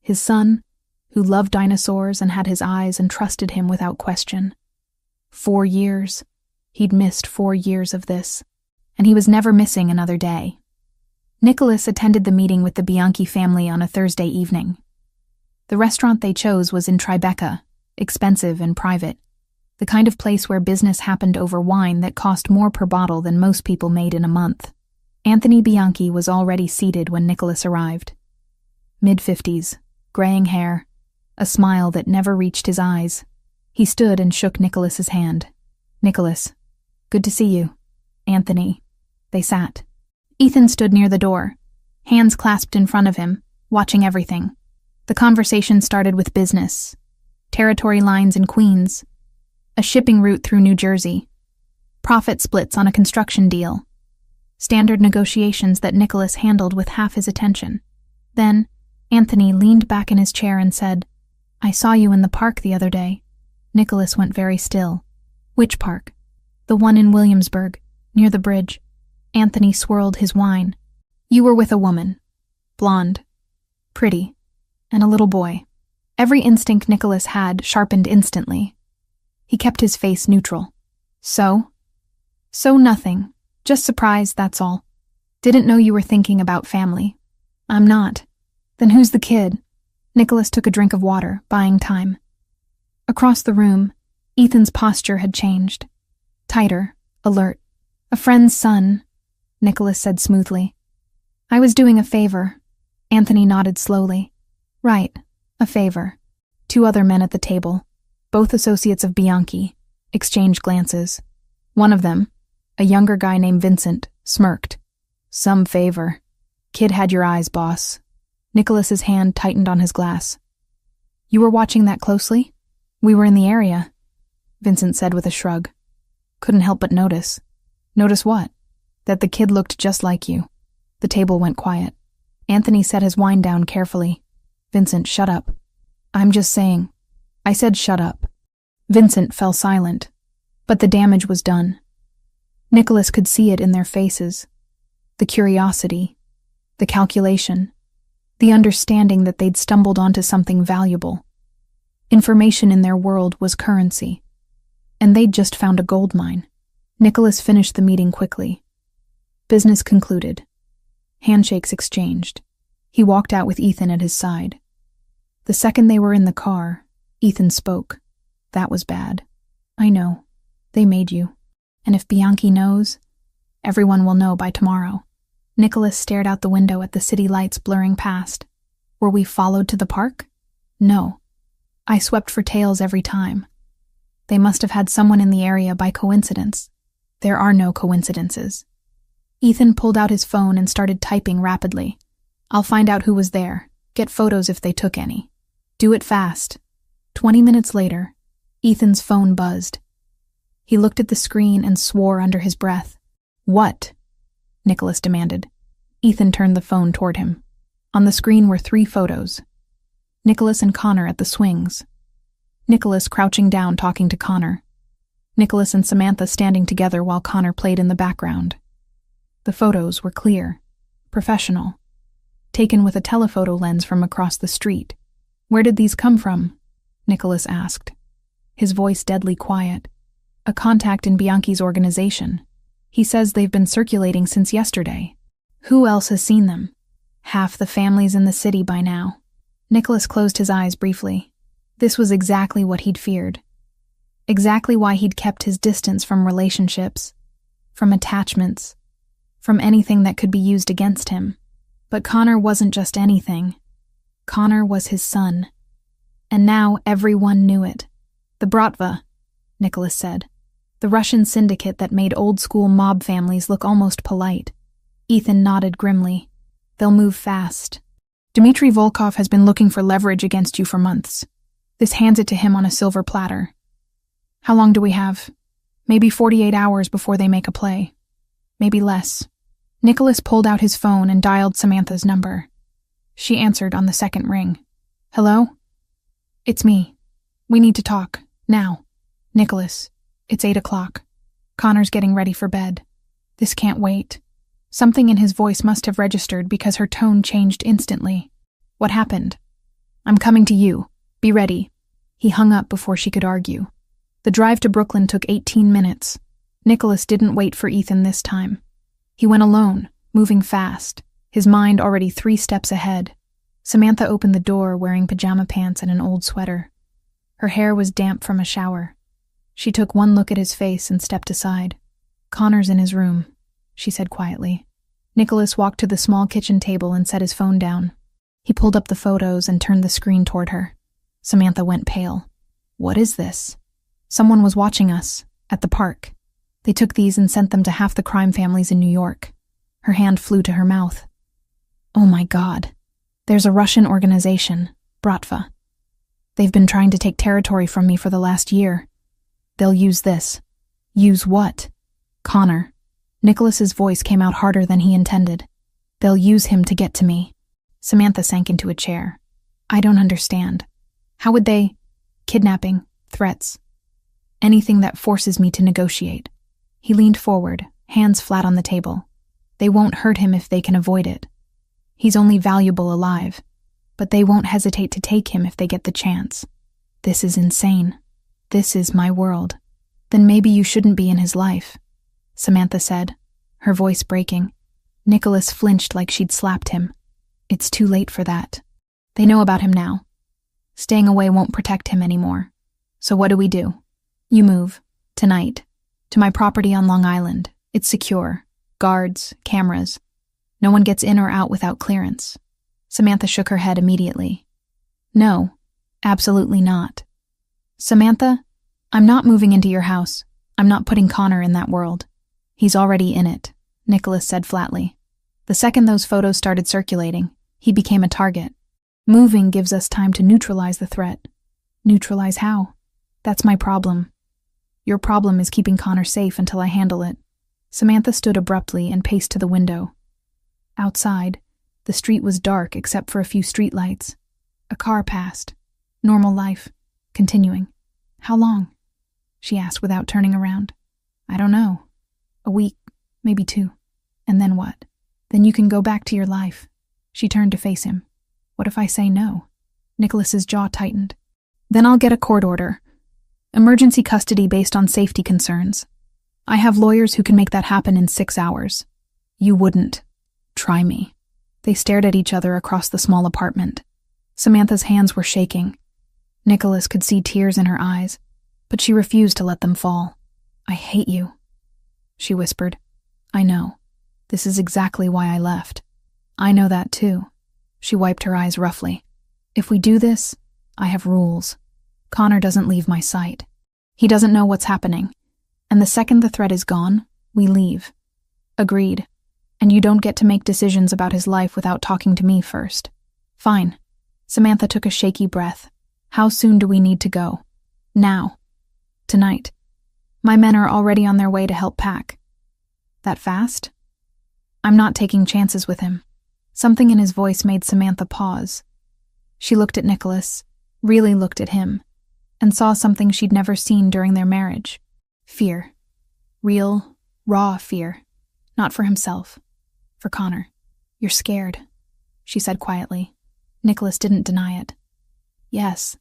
Speaker 1: His son, who loved dinosaurs and had his eyes and trusted him without question. 4 years. He'd missed 4 years of this, and he was never missing another day. Nicholas attended the meeting with the Bianchi family on a Thursday evening. The restaurant they chose was in Tribeca, expensive and private, the kind of place where business happened over wine that cost more per bottle than most people made in a month. Anthony Bianchi was already seated when Nicholas arrived. Mid-50s, graying hair, a smile that never reached his eyes. He stood and shook Nicholas's hand. "Nicholas, good to see you." "Anthony." They sat. Ethan stood near the door, hands clasped in front of him, watching everything. The conversation started with business, territory lines in Queens, a shipping route through New Jersey, profit splits on a construction deal, standard negotiations that Nicholas handled with half his attention. Then, Anthony leaned back in his chair and said, "I saw you in the park the other day." Nicholas went very still. "Which park?" "The one in Williamsburg, near the bridge." Anthony swirled his wine. "You were with a woman. Blonde. Pretty. And a little boy." Every instinct Nicholas had sharpened instantly. He kept his face neutral. "So?" "So nothing. Just surprised, that's all. Didn't know you were thinking about family." "I'm not." "Then who's the kid?" Nicholas took a drink of water, buying time. Across the room, Ethan's posture had changed. Tighter, alert. "A friend's son," Nicholas said smoothly. "I was doing a favor." Anthony nodded slowly. "Right, a favor." 2 other men at the table, both associates of Bianchi, exchanged glances. One of them, a younger guy named Vincent, smirked. "Some favor. Kid had your eyes, boss." Nicholas's hand tightened on his glass. "You were watching that closely?" "We were in the area," Vincent said with a shrug. "Couldn't help but notice." "Notice what?" "That the kid looked just like you." The table went quiet. Anthony set his wine down carefully. "Vincent, shut up." "I'm just saying." "I said shut up." Vincent fell silent, but the damage was done. Nicholas could see it in their faces. The curiosity, the calculation, the understanding that they'd stumbled onto something valuable. Information in their world was currency, and they'd just found a gold mine. Nicholas finished the meeting quickly. Business concluded. Handshakes exchanged. He walked out with Ethan at his side. The second they were in the car, Ethan spoke. "That was bad. I know. They made you. And if Bianchi knows, everyone will know by tomorrow." Nicholas stared out the window at the city lights blurring past. "Were we followed to the park?" "No. I swept for tails every time. They must have had someone in the area by coincidence. There are no coincidences." Ethan pulled out his phone and started typing rapidly. "I'll find out who was there. Get photos if they took any." Do it fast. 20 minutes later, Ethan's phone buzzed. He looked at the screen and swore under his breath. What? Nicholas demanded. Ethan turned the phone toward him. On the screen were 3 photos. Nicholas and Connor at the swings. Nicholas crouching down talking to Connor. Nicholas and Samantha standing together while Connor played in the background. The photos were clear, professional, taken with a telephoto lens from across the street. Where did these come from? Nicholas asked, his voice deadly quiet. A contact in Bianchi's organization. He says they've been circulating since yesterday. Who else has seen them? Half the families in the city by now. Nicholas closed his eyes briefly. This was exactly what he'd feared. Exactly why he'd kept his distance from relationships, from attachments, from anything that could be used against him. But Connor wasn't just anything. Connor was his son. And now everyone knew it. The Bratva, Nicholas said. The Russian syndicate that made old-school mob families look almost polite. Ethan nodded grimly. They'll move fast. Dmitry Volkov has been looking for leverage against you for months. This hands it to him on a silver platter. How long do we have? Maybe 48 hours before they make a play. Maybe less. Nicholas pulled out his phone and dialed Samantha's number. She answered on the second ring. Hello? It's me. We need to talk. Now. Nicholas, it's 8 o'clock. Connor's getting ready for bed. This can't wait. Something in his voice must have registered because her tone changed instantly. What happened? I'm coming to you. Be ready. He hung up before she could argue. The drive to Brooklyn took 18 minutes. Nicholas didn't wait for Ethan this time. He went alone, moving fast, his mind already 3 steps ahead. Samantha opened the door wearing pajama pants and an old sweater. Her hair was damp from a shower. She took one look at his face and stepped aside. Connor's in his room, she said quietly. Nicholas walked to the small kitchen table and set his phone down. He pulled up the photos and turned the screen toward her. Samantha went pale. What is this? Someone was watching us, at the park. They took these and sent them to half the crime families in New York. Her hand flew to her mouth. Oh my God. There's a Russian organization, Bratva. They've been trying to take territory from me for the last year. They'll use this. Use what? Connor. Nicholas's voice came out harder than he intended. They'll use him to get to me. Samantha sank into a chair. I don't understand. How would they? Kidnapping, threats. Anything that forces me to negotiate. He leaned forward, hands flat on the table. They won't hurt him if they can avoid it. He's only valuable alive, but they won't hesitate to take him if they get the chance. This is insane. This is my world. Then maybe you shouldn't be in his life, Samantha said, her voice breaking. Nicholas flinched like she'd slapped him. It's too late for that. They know about him now. Staying away won't protect him anymore. So what do? You move, tonight, to my property on Long Island. It's secure. Guards, cameras. No one gets in or out without clearance. Samantha shook her head immediately. No, absolutely not. Samantha, I'm not moving into your house. I'm not putting Connor in that world. He's already in it, Nicholas said flatly. The second those photos started circulating, he became a target. Moving gives us time to neutralize the threat. Neutralize how? That's my problem. Your problem is keeping Connor safe until I handle it. Samantha stood abruptly and paced to the window. Outside, the street was dark except for a few streetlights. A car passed. Normal life. Continuing. How long? She asked without turning around. I don't know. A week, maybe 2. And then what? Then you can go back to your life. She turned to face him. What if I say no? Nicholas's jaw tightened. Then I'll get a court order. Emergency custody based on safety concerns. I have lawyers who can make that happen in 6 hours. You wouldn't. Try me. They stared at each other across the small apartment. Samantha's hands were shaking. Nicholas could see tears in her eyes, but she refused to let them fall. I hate you, she whispered. I know. This is exactly why I left. I know that too. She wiped her eyes roughly. If we do this, I have rules. Connor doesn't leave my sight. He doesn't know what's happening. And the second the threat is gone, we leave. Agreed. And you don't get to make decisions about his life without talking to me first. Fine. Samantha took a shaky breath. How soon do we need to go? Now. Tonight. My men are already on their way to help pack. That fast? I'm not taking chances with him. Something in his voice made Samantha pause. She looked at Nicholas, really looked at him, and saw something she'd never seen during their marriage. Fear. Real, raw fear. Not for himself. For Connor. You're scared, she said quietly. Nicholas didn't deny it. Yes.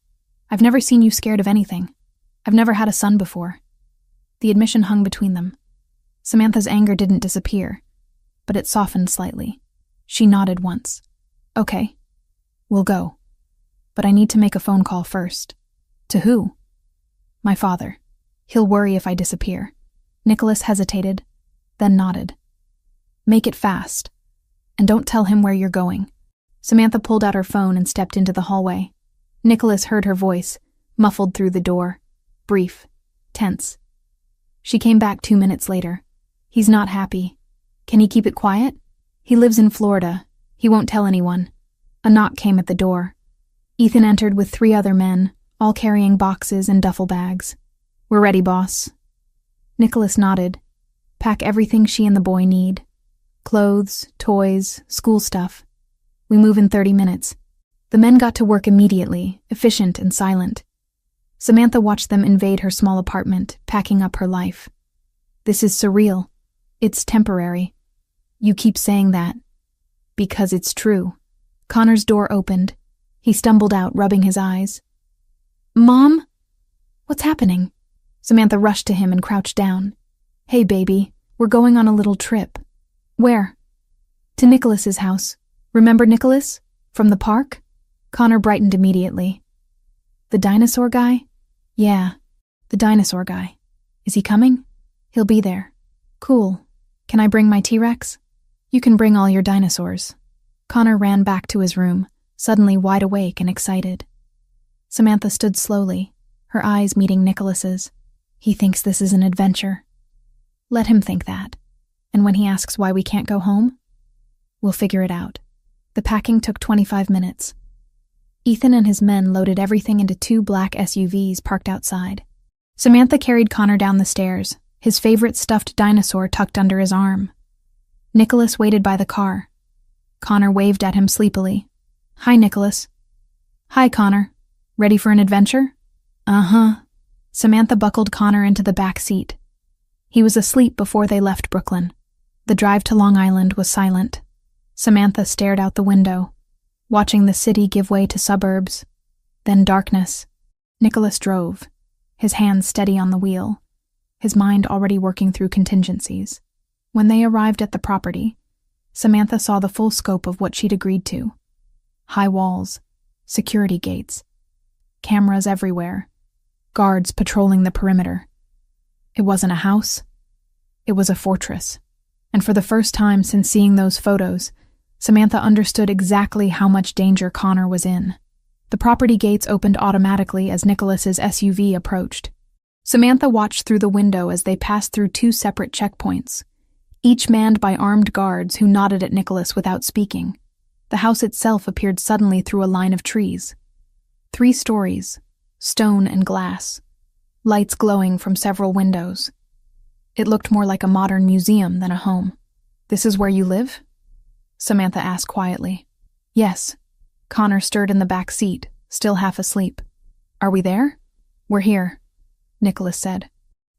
Speaker 1: I've never seen you scared of anything. I've never had a son before. The admission hung between them. Samantha's anger didn't disappear, but it softened slightly. She nodded once. Okay. We'll go. But I need to make a phone call first. To who? My father. He'll worry if I disappear. Nicholas hesitated, then nodded. Make it fast. And don't tell him where you're going. Samantha pulled out her phone and stepped into the hallway. Nicholas heard her voice, muffled through the door. Brief. Tense. She came back 2 minutes later. He's not happy. Can he keep it quiet? He lives in Florida. He won't tell anyone. A knock came at the door. Ethan entered with 3 other men, all carrying boxes and duffel bags. We're ready, boss. Nicholas nodded. Pack everything she and the boy need. Clothes, toys, school stuff. We move in 30 minutes. The men got to work immediately, efficient and silent. Samantha watched them invade her small apartment, packing up her life. This is surreal. It's temporary. You keep saying that. Because it's true. Connor's door opened. He stumbled out, rubbing his eyes. Mom? What's happening? Samantha rushed to him and crouched down. Hey, baby, we're going on a little trip. Where? To Nicholas's house. Remember Nicholas? From the park? Connor brightened immediately. The dinosaur guy? Yeah, the dinosaur guy. Is he coming? He'll be there. Cool. Can I bring my T-Rex? You can bring all your dinosaurs. Connor ran back to his room, suddenly wide awake and excited. Samantha stood slowly, her eyes meeting Nicholas's. He thinks this is an adventure. Let him think that. And when he asks why we can't go home, we'll figure it out. The packing took 25 minutes. Ethan and his men loaded everything into 2 black SUVs parked outside. Samantha carried Connor down the stairs, his favorite stuffed dinosaur tucked under his arm. Nicholas waited by the car. Connor waved at him sleepily. Hi, Nicholas. Hi, Connor. Ready for an adventure? Uh-huh. Samantha buckled Connor into the back seat. He was asleep before they left Brooklyn. The drive to Long Island was silent. Samantha stared out the window, watching the city give way to suburbs, then darkness. Nicholas drove, his hands steady on the wheel, his mind already working through contingencies. When they arrived at the property, Samantha saw the full scope of what she'd agreed to. High walls, security gates, cameras everywhere, guards patrolling the perimeter. It wasn't a house, it was a fortress. And for the first time since seeing those photos, Samantha understood exactly how much danger Connor was in. The property gates opened automatically as Nicholas's SUV approached. Samantha watched through the window as they passed through 2 separate checkpoints, each manned by armed guards who nodded at Nicholas without speaking. The house itself appeared suddenly through a line of trees. 3 stories, stone and glass, lights glowing from several windows. It looked more like a modern museum than a home. This is where you live? Samantha asked quietly. Yes. Connor stirred in the back seat, still half asleep. Are we there? We're here, Nicholas said.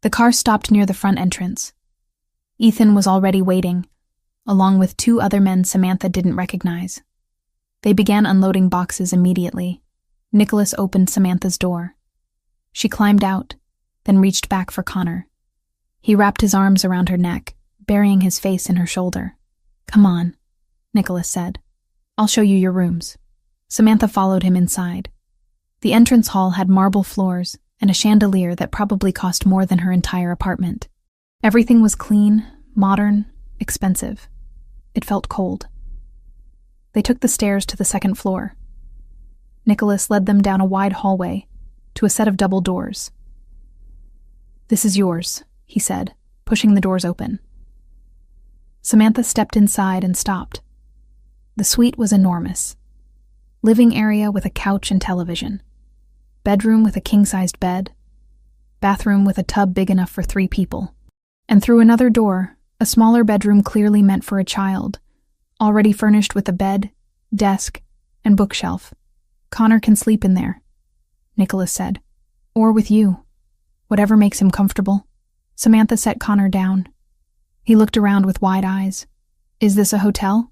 Speaker 1: The car stopped near the front entrance. Ethan was already waiting, along with 2 other men Samantha didn't recognize. They began unloading boxes immediately. Nicholas opened Samantha's door. She climbed out, then reached back for Connor. He wrapped his arms around her neck, burying his face in her shoulder. Come on, Nicholas said. I'll show you your rooms. Samantha followed him inside. The entrance hall had marble floors and a chandelier that probably cost more than her entire apartment. Everything was clean, modern, expensive. It felt cold. They took the stairs to the 2nd floor. Nicholas led them down a wide hallway to a set of double doors. This is yours, he said, pushing the doors open. Samantha stepped inside and stopped. The suite was enormous. living area with a couch and television, bedroom with a king-sized bed, bathroom with a tub big enough for 3 people, and through another door, a smaller bedroom clearly meant for a child, already furnished with a bed, desk, and bookshelf. "Connor can sleep in there," Nicholas said. "Or with you. Whatever makes him comfortable." Samantha set Connor down. He looked around with wide eyes. "Is this a hotel?"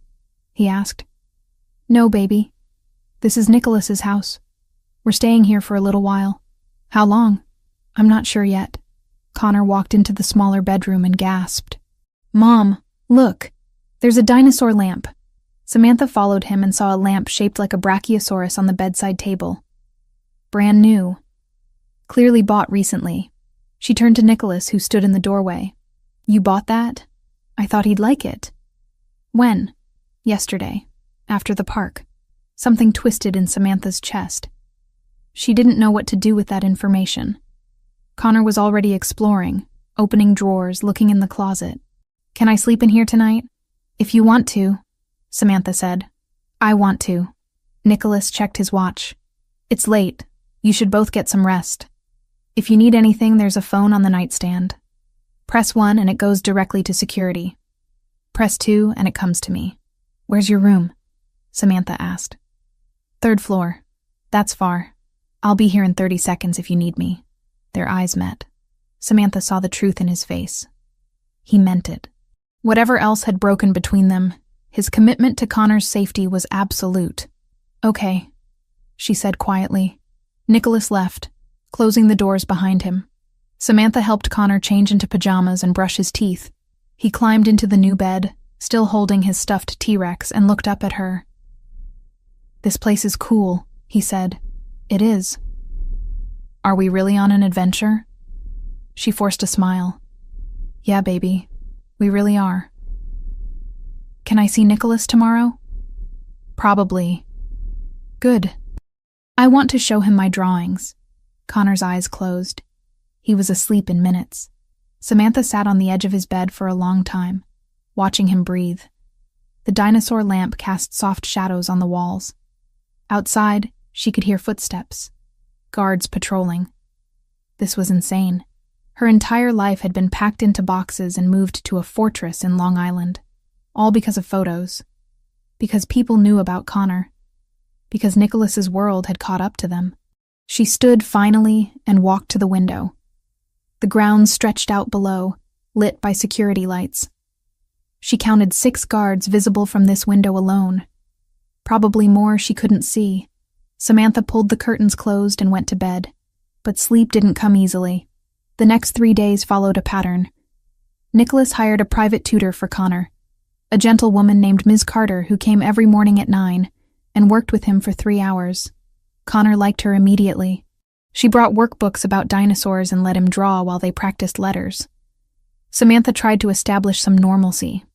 Speaker 1: he asked. "No, baby. This is Nicholas's house. We're staying here for a little while." "How long?" "I'm not sure yet." Connor walked into the smaller bedroom and gasped. "Mom, look. There's a dinosaur lamp." Samantha followed him and saw a lamp shaped like a brachiosaurus on the bedside table. Brand new. Clearly bought recently. She turned to Nicholas, who stood in the doorway. "You bought that? I thought he'd like it." "When?" "Yesterday. After the park." Something twisted in Samantha's chest. She didn't know what to do with that information. Connor was already exploring, opening drawers, looking in the closet. "Can I sleep in here tonight?" "If you want to," Samantha said. "I want to." Nicholas checked his watch. "It's late. You should both get some rest. If you need anything, there's a phone on the nightstand. Press 1 and it goes directly to security. Press 2 and it comes to me." "Where's your room?" Samantha asked. "3rd floor. That's far. I'll be here in 30 seconds if you need me." Their eyes met. Samantha saw the truth in his face. He meant it. Whatever else had broken between them, his commitment to Connor's safety was absolute. "Okay," she said quietly. Nicholas left, closing the doors behind him. Samantha helped Connor change into pajamas and brush his teeth. He climbed into the new bed, still holding his stuffed T-Rex, and looked up at her. "This place is cool," he said. "It is." "Are we really on an adventure?" She forced a smile. "Yeah, baby, we really are." "Can I see Nicholas tomorrow?" "Probably." "Good. I want to show him my drawings." Connor's eyes closed. He was asleep in minutes. Samantha sat on the edge of his bed for a long time, watching him breathe. The dinosaur lamp cast soft shadows on the walls. Outside, she could hear footsteps. Guards patrolling. This was insane. Her entire life had been packed into boxes and moved to a fortress in Long Island. All because of photos. Because people knew about Connor. Because Nicholas's world had caught up to them. She stood finally and walked to the window. The ground stretched out below, lit by security lights. She counted 6 guards visible from this window alone. Probably more she couldn't see. Samantha pulled the curtains closed and went to bed. But sleep didn't come easily. The next 3 days followed a pattern. Nicholas hired a private tutor for Connor, a gentlewoman named Ms. Carter who came every morning at 9 and worked with him for 3 hours. Connor liked her immediately. She brought workbooks about dinosaurs and let him draw while they practiced letters. Samantha tried to establish some normalcy.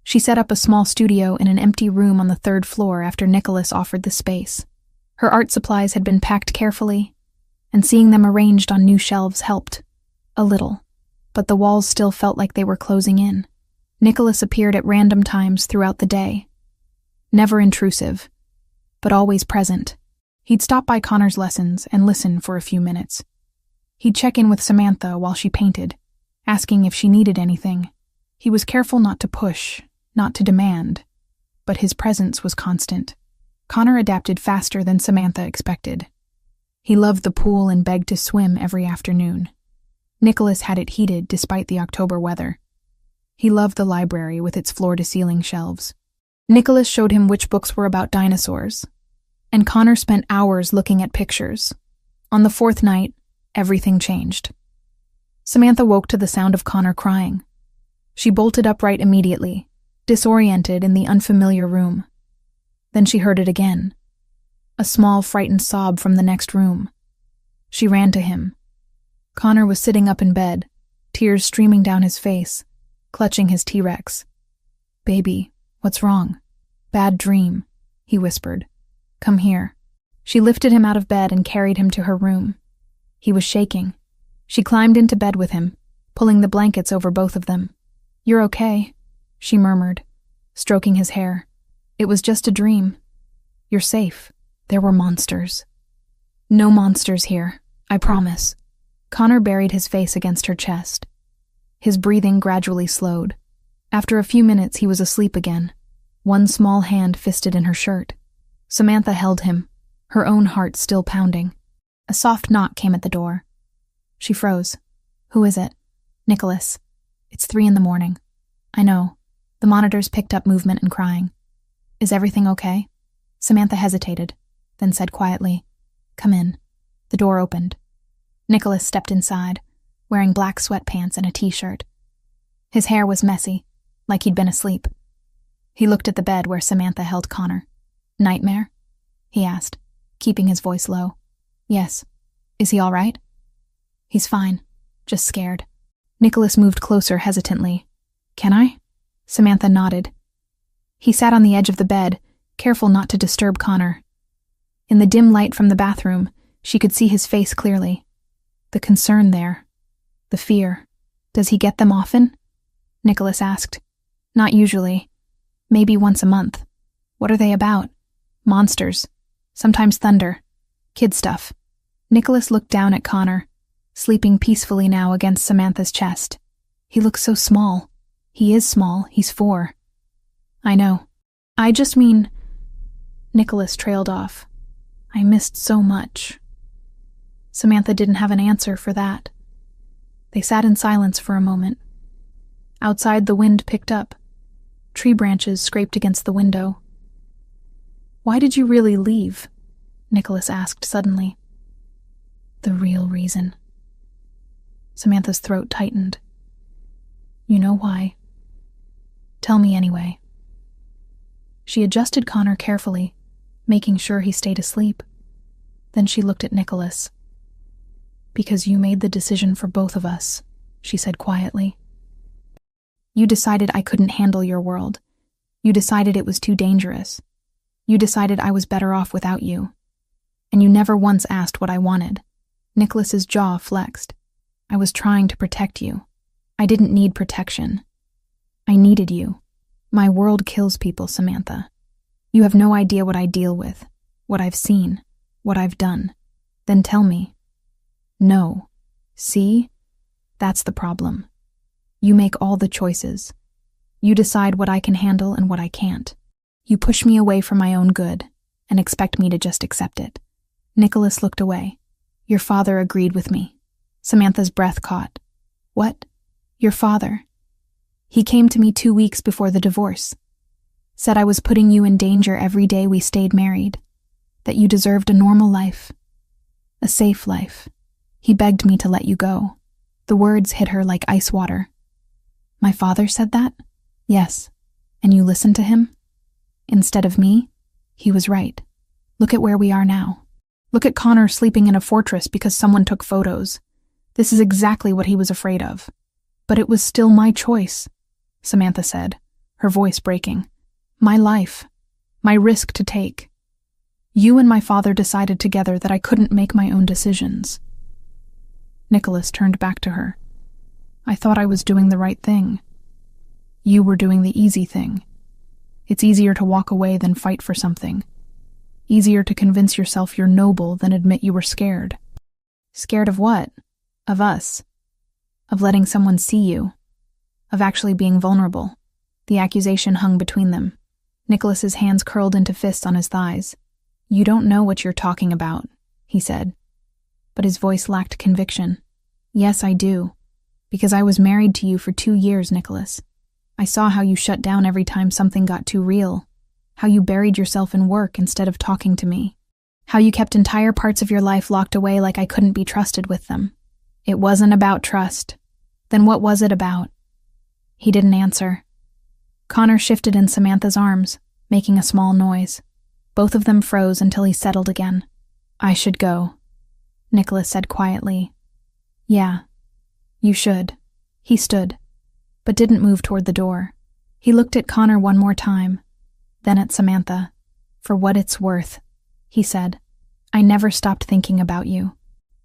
Speaker 1: She set up a small studio in an empty room on the 3rd floor after Nicholas offered the space. Her art supplies had been packed carefully, and seeing them arranged on new shelves helped. A little, but the walls still felt like they were closing in. Nicholas appeared at random times throughout the day. Never intrusive, but always present. He'd stop by Connor's lessons and listen for a few minutes. He'd check in with Samantha while she painted, asking if she needed anything. He was careful not to push, not to demand, but his presence was constant. Connor adapted faster than Samantha expected. He loved the pool and begged to swim every afternoon. Nicholas had it heated despite the October weather. He loved the library with its floor-to-ceiling shelves. Nicholas showed him which books were about dinosaurs, and Connor spent hours looking at pictures. On the 4th night, everything changed. Samantha woke to the sound of Connor crying. She bolted upright immediately, disoriented in the unfamiliar room. Then she heard it again. A small, frightened sob from the next room. She ran to him. Connor was sitting up in bed, tears streaming down his face, clutching his T-Rex. "Baby, what's wrong?" "Bad dream," he whispered. "Come here." She lifted him out of bed and carried him to her room. He was shaking. She climbed into bed with him, pulling the blankets over both of them. "You're okay," she murmured, stroking his hair. "It was just a dream." You're safe. There were monsters. No monsters here, I promise. Connor buried his face against her chest. His breathing gradually slowed. After a few minutes, he was asleep again, one small hand fisted in her shirt. Samantha held him, her own heart still pounding. A soft knock came at the door. She froze. Who is it? Nicholas. It's 3 a.m. I know. The monitors picked up movement and crying. Is everything okay? Samantha hesitated, then said quietly, Come in. The door opened. Nicholas stepped inside, wearing black sweatpants and a t-shirt. His hair was messy, like he'd been asleep. He looked at the bed where Samantha held Connor. Nightmare? He asked, keeping his voice low. Yes. Is he all right? He's fine, just scared. Nicholas moved closer hesitantly. Can I? Samantha nodded. He sat on the edge of the bed, careful not to disturb Connor. In the dim light from the bathroom, she could see his face clearly. The concern there. The fear. Does he get them often? Nicholas asked. Not usually. Maybe once a month. What are they about? Monsters. Sometimes thunder. Kid stuff. Nicholas looked down at Connor, sleeping peacefully now against Samantha's chest. He looks so small. He is small. He's 4. I know. I just mean... Nicholas trailed off. I missed so much. Samantha didn't have an answer for that. They sat in silence for a moment. Outside, the wind picked up. Tree branches scraped against the window. Why did you really leave? Nicholas asked suddenly. The real reason. Samantha's throat tightened. You know why. Tell me anyway. She adjusted Connor carefully, making sure he stayed asleep. Then she looked at Nicholas. Because you made the decision for both of us, she said quietly. You decided I couldn't handle your world. You decided it was too dangerous. You decided I was better off without you. And you never once asked what I wanted. Nicholas's jaw flexed. I was trying to protect you. I didn't need protection. I needed you. My world kills people, Samantha. You have no idea what I deal with, what I've seen, what I've done. Then tell me. No. See? That's the problem. You make all the choices. You decide what I can handle and what I can't. You push me away from my own good and expect me to just accept it. Nicholas looked away. Your father agreed with me. Samantha's breath caught. What? Your father? He came to me 2 weeks before the divorce. Said I was putting you in danger every day we stayed married. That you deserved a normal life. A safe life. He begged me to let you go. The words hit her like ice water. My father said that? Yes. And you listened to him? Instead of me? He was right. Look at where we are now. Look at Connor sleeping in a fortress because someone took photos. This is exactly what he was afraid of. But it was still my choice, Samantha said, her voice breaking. My life. My risk to take. You and my father decided together that I couldn't make my own decisions. Nicholas turned back to her. I thought I was doing the right thing. You were doing the easy thing. It's easier to walk away than fight for something. Easier to convince yourself you're noble than admit you were scared. Scared of what? Of us. Of letting someone see you. Of actually being vulnerable. The accusation hung between them. Nicholas's hands curled into fists on his thighs. You don't know what you're talking about, he said. But his voice lacked conviction. Yes, I do. Because I was married to you for 2 years, Nicholas. I saw how you shut down every time something got too real. How you buried yourself in work instead of talking to me. How you kept entire parts of your life locked away like I couldn't be trusted with them. It wasn't about trust. Then what was it about? He didn't answer. Connor shifted in Samantha's arms, making a small noise. Both of them froze until he settled again. I should go, Nicholas said quietly. Yeah, you should. He stood, but didn't move toward the door. He looked at Connor one more time, then at Samantha. For what it's worth, he said. I never stopped thinking about you.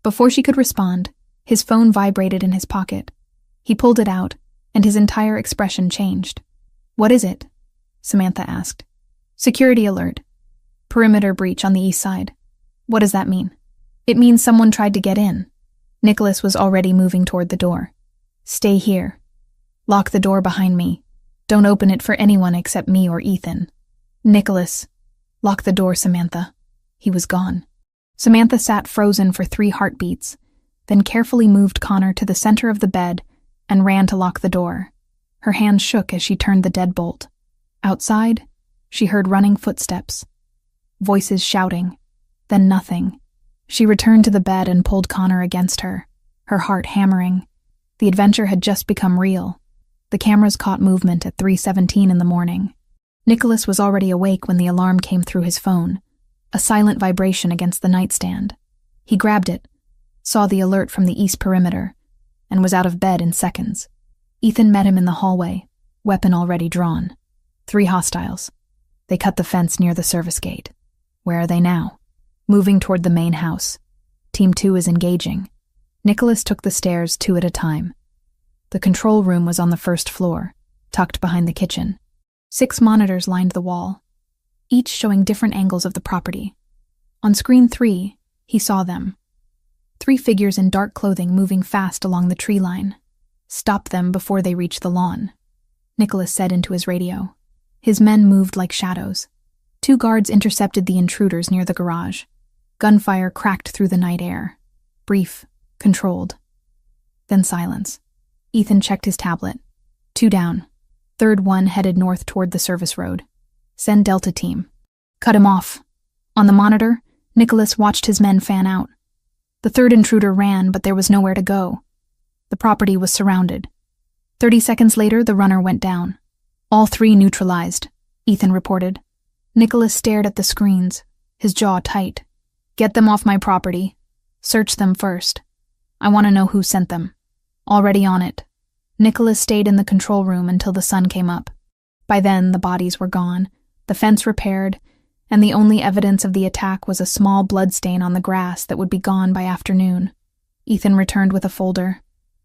Speaker 1: Before she could respond, his phone vibrated in his pocket. He pulled it out, and his entire expression changed. What is it? Samantha asked. Security alert. Perimeter breach on the east side. What does that mean? It means someone tried to get in. Nicholas was already moving toward the door. Stay here. Lock the door behind me. Don't open it for anyone except me or Ethan. Nicholas. Lock the door, Samantha. He was gone. Samantha sat frozen for 3 heartbeats, then carefully moved Connor to the center of the bed and ran to lock the door. Her hands shook as she turned the deadbolt. Outside, she heard running footsteps. Voices shouting. Then nothing. She returned to the bed and pulled Connor against her, her heart hammering. The adventure had just become real. The cameras caught movement at 3:17 in the morning. Nicholas was already awake when the alarm came through his phone, a silent vibration against the nightstand. He grabbed it, saw the alert from the east perimeter, and was out of bed in seconds. Ethan met him in the hallway, weapon already drawn. 3 hostiles. They cut the fence near the service gate. Where are they now? Moving toward the main house. Team 2 is engaging. Nicholas took the stairs 2 at a time. The control room was on the first floor, tucked behind the kitchen. 6 monitors lined the wall, each showing different angles of the property. On screen 3, he saw them. 3 figures in dark clothing moving fast along the tree line. Stop them before they reach the lawn, Nicholas said into his radio. His men moved like shadows. 2 guards intercepted the intruders near the garage. Gunfire cracked through the night air. Brief, controlled. Then silence. Ethan checked his tablet. 2 down. Third one headed north toward the service road. Send Delta team. Cut him off. On the monitor, Nicholas watched his men fan out. The 3rd intruder ran, but there was nowhere to go. The property was surrounded. 30 seconds later, the runner went down. All 3 neutralized, Ethan reported. Nicholas stared at the screens, his jaw tight. Get them off my property. Search them first. I want to know who sent them. Already on it. Nicholas stayed in the control room until the sun came up. By then, the bodies were gone, the fence repaired, and the only evidence of the attack was a small bloodstain on the grass that would be gone by afternoon. Ethan returned with a folder.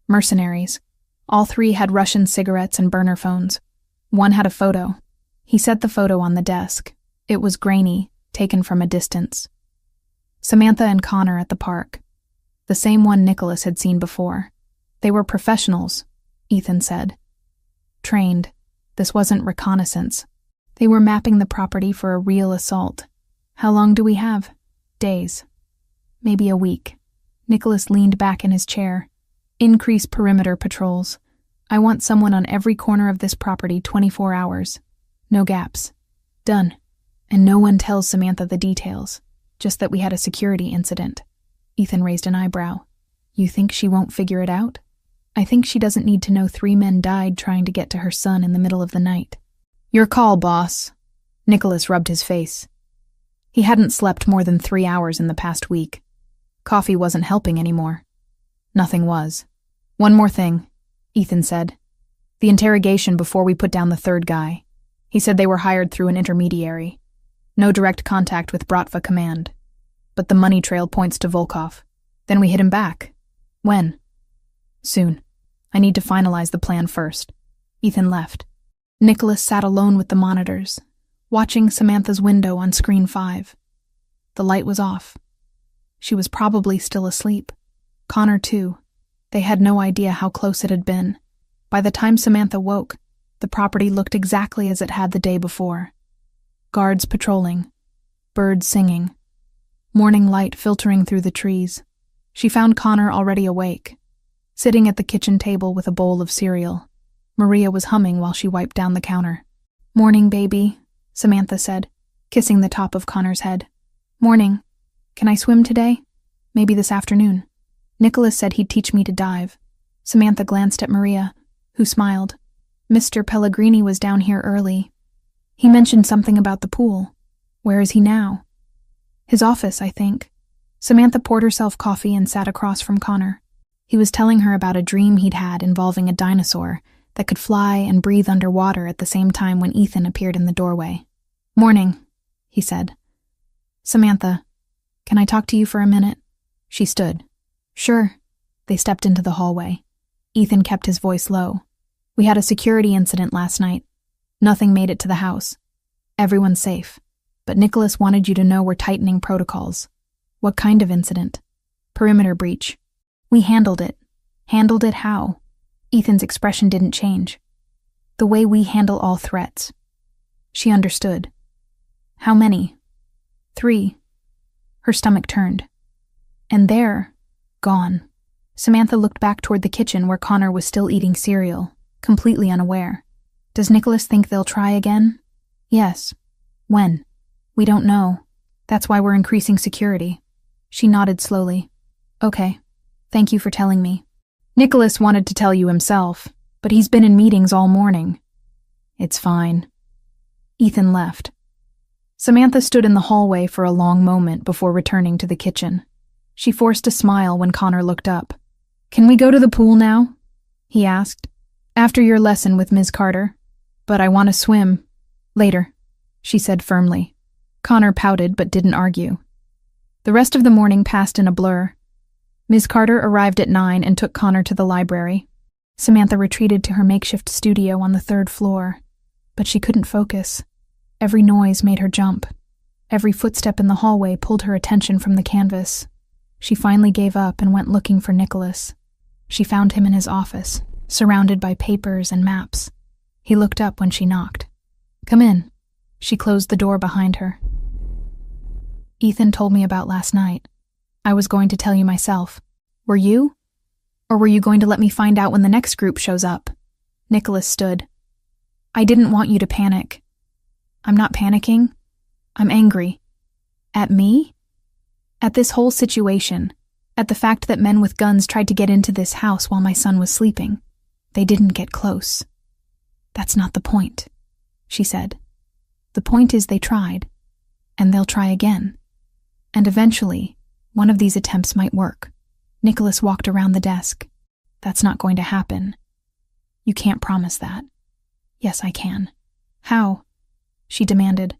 Speaker 1: Mercenaries. All 3 had Russian cigarettes and burner phones. One had a photo. He set the photo on the desk. It was grainy, taken from a distance. Samantha and Connor at the park. The same one Nicholas had seen before. They were professionals, Ethan said. Trained. This wasn't reconnaissance. They were mapping the property for a real assault. How long do we have? Days. Maybe a week. Nicholas leaned back in his chair. Increase perimeter patrols. I want someone on every corner of this property 24 hours. No gaps. Done. And no one tells Samantha the details, just that we had a security incident. Ethan raised an eyebrow. You think she won't figure it out? I think she doesn't need to know 3 men died trying to get to her son in the middle of the night. Your call, boss. Nicholas rubbed his face. He hadn't slept more than 3 hours in the past week. Coffee wasn't helping anymore. Nothing was. One more thing, Ethan said. The interrogation before we put down the 3rd guy. He said they were hired through an intermediary. No direct contact with Bratva Command. But the money trail points to Volkov. Then we hit him back. When? Soon. I need to finalize the plan first. Ethan left. Nicholas sat alone with the monitors, watching Samantha's window on screen 5. The light was off. She was probably still asleep. Connor, too. They had no idea how close it had been. By the time Samantha woke, the property looked exactly as it had the day before. Guards patrolling. Birds singing. Morning light filtering through the trees. She found Connor already awake, sitting at the kitchen table with a bowl of cereal. Maria was humming while she wiped down the counter. Morning, baby, Samantha said, kissing the top of Connor's head. Morning. Can I swim today? Maybe this afternoon. Nicholas said he'd teach me to dive. Samantha glanced at Maria, who smiled. Mr. Pellegrini was down here early. He mentioned something about the pool. Where is he now? His office, I think. Samantha poured herself coffee and sat across from Connor. He was telling her about a dream he'd had involving a dinosaur that could fly and breathe underwater at the same time when Ethan appeared in the doorway. Morning, he said. Samantha, can I talk to you for a minute? She stood. Sure. They stepped into the hallway. Ethan kept his voice low. We had a security incident last night. Nothing made it to the house. Everyone's safe. But Nicholas wanted you to know we're tightening protocols. What kind of incident? Perimeter breach. We handled it. Handled it how? Ethan's expression didn't change. The way we handle all threats. She understood. How many? 3. Her stomach turned. And there, gone. Samantha looked back toward the kitchen where Connor was still eating cereal, completely unaware. Does Nicholas think they'll try again? Yes. When? We don't know. That's why we're increasing security. She nodded slowly. Okay. Thank you for telling me. Nicholas wanted to tell you himself, but he's been in meetings all morning. It's fine. Ethan left. Samantha stood in the hallway for a long moment before returning to the kitchen. She forced a smile when Connor looked up. Can we go to the pool now? He asked. After your lesson with Ms. Carter. But I want to swim. Later, she said firmly. Connor pouted but didn't argue. The rest of the morning passed in a blur. Ms. Carter arrived at 9 and took Connor to the library. Samantha retreated to her makeshift studio on the 3rd floor, but she couldn't focus. Every noise made her jump. Every footstep in the hallway pulled her attention from the canvas. She finally gave up and went looking for Nicholas. She found him in his office, surrounded by papers and maps. He looked up when she knocked. Come in. She closed the door behind her. Ethan told me about last night. I was going to tell you myself. Were you? Or were you going to let me find out when the next group shows up? Nicholas stood. I didn't want you to panic. I'm not panicking. I'm angry. At me? At this whole situation. At the fact that men with guns tried to get into this house while my son was sleeping. They didn't get close. That's not the point, she said. The point is they tried. And they'll try again. And eventually, one of these attempts might work. Nicholas walked around the desk. That's not going to happen. You can't promise that. Yes, I can. How? She demanded.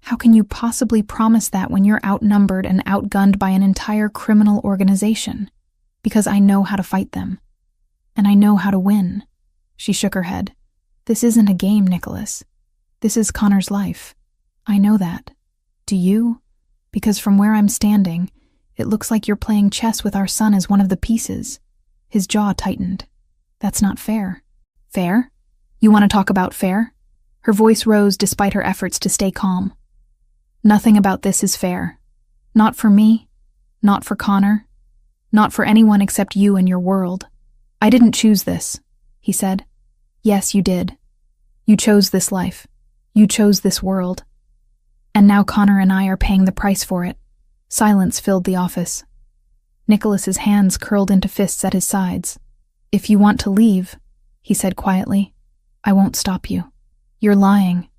Speaker 1: How can you possibly promise that when you're outnumbered and outgunned by an entire criminal organization? Because I know how to fight them. And I know how to win. She shook her head. This isn't a game, Nicholas. This is Connor's life. I know that. Do you? Because from where I'm standing, it looks like you're playing chess with our son as one of the pieces. His jaw tightened. That's not fair. Fair? You want to talk about fair? Her voice rose despite her efforts to stay calm. Nothing about this is fair. Not for me. Not for Connor. Not for anyone except you and your world. I didn't choose this, he said. Yes, you did. You chose this life. You chose this world. And now Connor and I are paying the price for it. Silence filled the office. Nicholas's hands curled into fists at his sides. If you want to leave, he said quietly, I won't stop you. You're lying.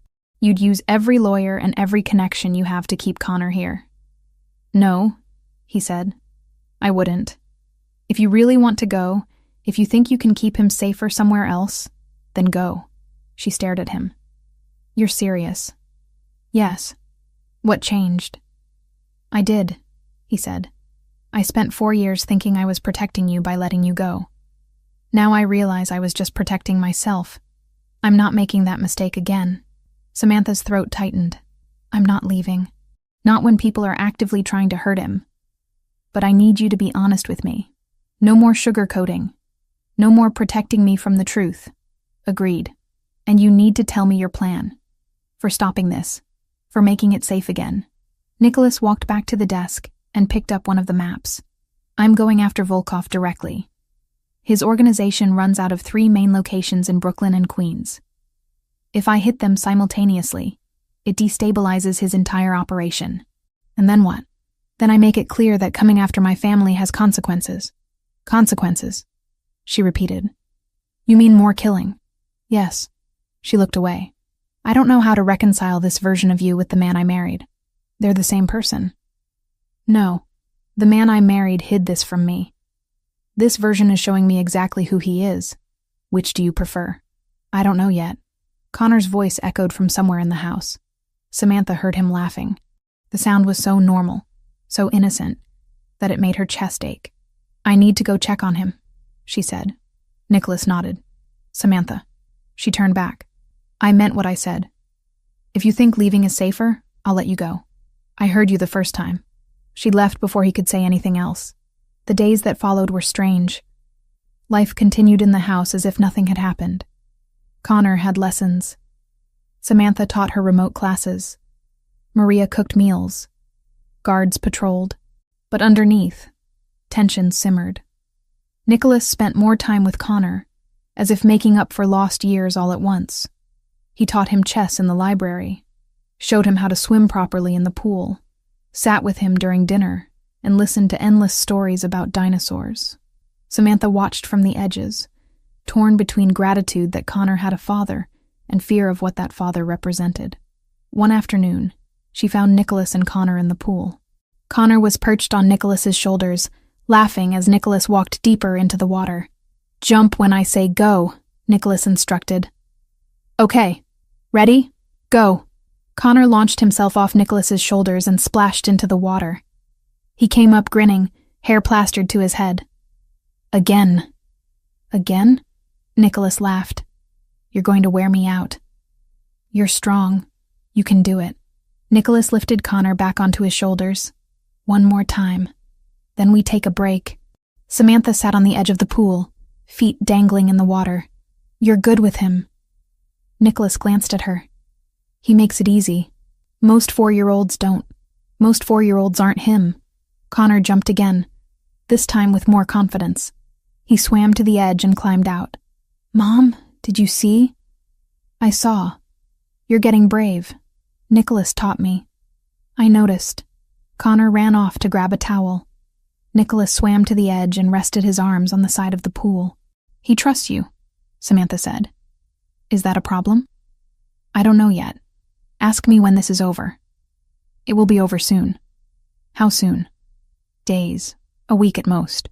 Speaker 1: You'd use every lawyer and every connection you have to keep Connor here. No, he said. I wouldn't. If you really want to go, if you think you can keep him safer somewhere else, then go. She stared at him. You're serious. Yes. What changed? I did, he said. I spent 4 years thinking I was protecting you by letting you go. Now I realize I was just protecting myself. I'm not making that mistake again. Samantha's throat tightened. I'm not leaving. Not when people are actively trying to hurt him. But I need you to be honest with me. No more sugarcoating. No more protecting me from the truth. Agreed. And you need to tell me your plan. For stopping this. For making it safe again. Nicholas walked back to the desk and picked up one of the maps. I'm going after Volkov directly. His organization runs out of 3 main locations in Brooklyn and Queens. If I hit them simultaneously, it destabilizes his entire operation. And then what? Then I make it clear that coming after my family has consequences. Consequences, she repeated. You mean more killing? Yes. She looked away. I don't know how to reconcile this version of you with the man I married. They're the same person. No, the man I married hid this from me. This version is showing me exactly who he is. Which do you prefer? I don't know yet. Connor's voice echoed from somewhere in the house. Samantha heard him laughing. The sound was so normal, so innocent, that it made her chest ache. I need to go check on him, she said. Nicholas nodded. Samantha. She turned back. I meant what I said. If you think leaving is safer, I'll let you go. I heard you the first time." She left before he could say anything else. The days that followed were strange. Life continued in the house as if nothing had happened. Connor had lessons. Samantha taught her remote classes. Maria cooked meals. Guards patrolled. But underneath, tension simmered. Nicholas spent more time with Connor, as if making up for lost years all at once. He taught him chess in the library, showed him how to swim properly in the pool, sat with him during dinner, and listened to endless stories about dinosaurs. Samantha watched from the edges, torn between gratitude that Connor had a father and fear of what that father represented. One afternoon, she found Nicholas and Connor in the pool. Connor was perched on Nicholas's shoulders, laughing as Nicholas walked deeper into the water. "Jump when I say go," Nicholas instructed. "Okay. Ready? Go." Connor launched himself off Nicholas's shoulders and splashed into the water. He came up grinning, hair plastered to his head. "Again." "Again?" Nicholas laughed. "You're going to wear me out." "You're strong. You can do it." Nicholas lifted Connor back onto his shoulders. "One more time. Then we take a break." Samantha sat on the edge of the pool, feet dangling in the water. "You're good with him." Nicholas glanced at her. "He makes it easy. Most 4-year-olds don't. Most 4-year-olds aren't him." Connor jumped again, this time with more confidence. He swam to the edge and climbed out. "Mom, did you see?" "I saw. You're getting brave. Nicholas taught me." "I noticed." Connor ran off to grab a towel. Nicholas swam to the edge and rested his arms on the side of the pool. "He trusts you," Samantha said. "Is that a problem?" "I don't know yet. Ask me when this is over." "It will be over soon." "How soon?" "Days. A week at most."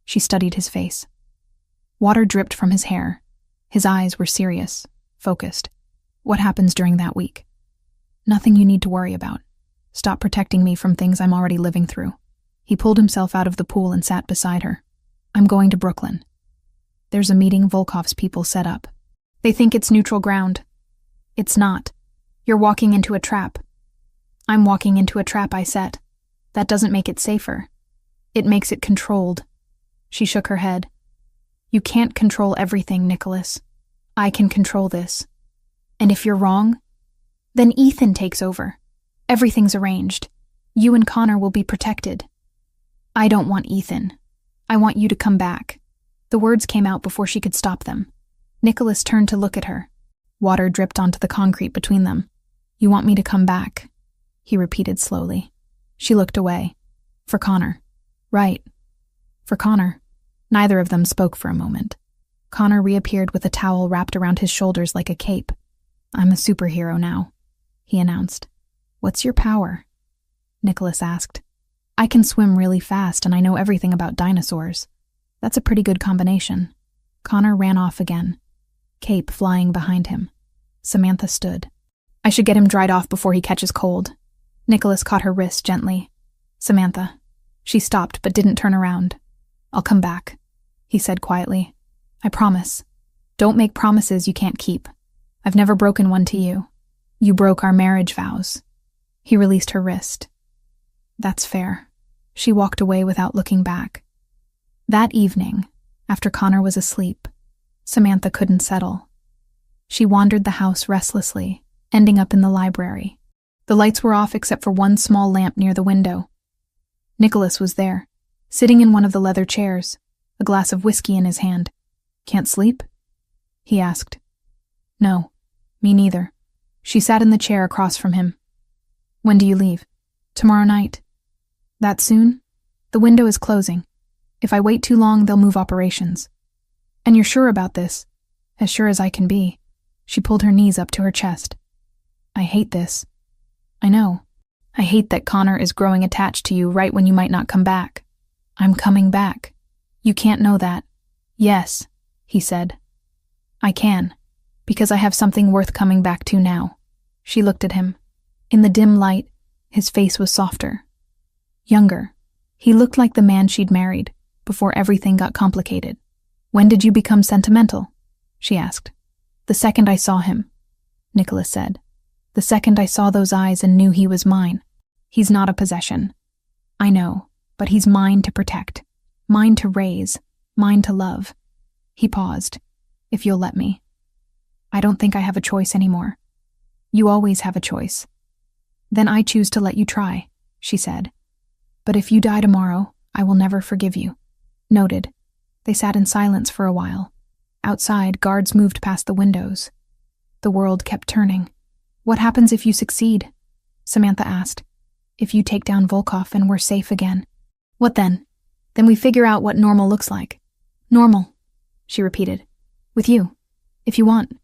Speaker 1: She studied his face. Water dripped from his hair. His eyes were serious, focused. "What happens during that week?" "Nothing you need to worry about. Stop protecting me from things I'm already living through." He pulled himself out of the pool and sat beside her. "I'm going to Brooklyn. There's a meeting Volkov's people set up. They think it's neutral ground. It's not. You're walking into a trap." "I'm walking into a trap I set. That doesn't make it safer. It makes it controlled." She shook her head. "You can't control everything, Nicholas. I can control this. And if you're wrong, then Ethan takes over. Everything's arranged. You and Connor will be protected." "I don't want Ethan. I want you to come back." The words came out before she could stop them. Nicholas turned to look at her. Water dripped onto the concrete between them. "You want me to come back?" he repeated slowly. She looked away. "For Connor." "Right. For Connor." Neither of them spoke for a moment. Connor reappeared with a towel wrapped around his shoulders like a cape. "I'm a superhero now," he announced. "What's your power?" Nicholas asked. "I can swim really fast and I know everything about dinosaurs. That's a pretty good combination." Connor ran off again, cape flying behind him. Samantha stood. "I should get him dried off before he catches cold." Nicholas caught her wrist gently. "Samantha." She stopped but didn't turn around. "I'll come back," he said quietly. "I promise. Don't make promises you can't keep. I've never broken one to you. You broke our marriage vows." He released her wrist. "That's fair." She walked away without looking back. That evening, after Connor was asleep, Samantha couldn't settle. She wandered the house restlessly, ending up in the library. The lights were off except for one small lamp near the window. Nicholas was there, sitting in one of the leather chairs, a glass of whiskey in his hand. "Can't sleep?" he asked. "No, me neither." She sat in the chair across from him. "When do you leave?" "Tomorrow night." "That soon?" "The window is closing. If I wait too long, they'll move operations." "And you're sure about this?" "As sure as I can be." She pulled her knees up to her chest. "I hate this." "I know. I hate that Connor is growing attached to you right when you might not come back." "I'm coming back." "You can't know that." "Yes," he said. "I can, because I have something worth coming back to now." She looked at him. In the dim light, his face was softer. Younger. He looked like the man she'd married, before everything got complicated. "When did you become sentimental?" she asked. "The second I saw him," Nicholas said. The second I saw those eyes and knew he was mine. He's not a possession. I know, but he's mine to protect, mine to raise, mine to love. He paused. If you'll let me. I don't think I have a choice anymore. You always have a choice. Then I choose to let you try, she said. But if you die tomorrow, I will never forgive you. Noted. They sat in silence for a while. Outside, guards moved past the windows. The world kept turning. What happens if you succeed? Samantha asked. If you take down Volkov and we're safe again. What then? Then we figure out what normal looks like. Normal, she repeated. With you, if you want.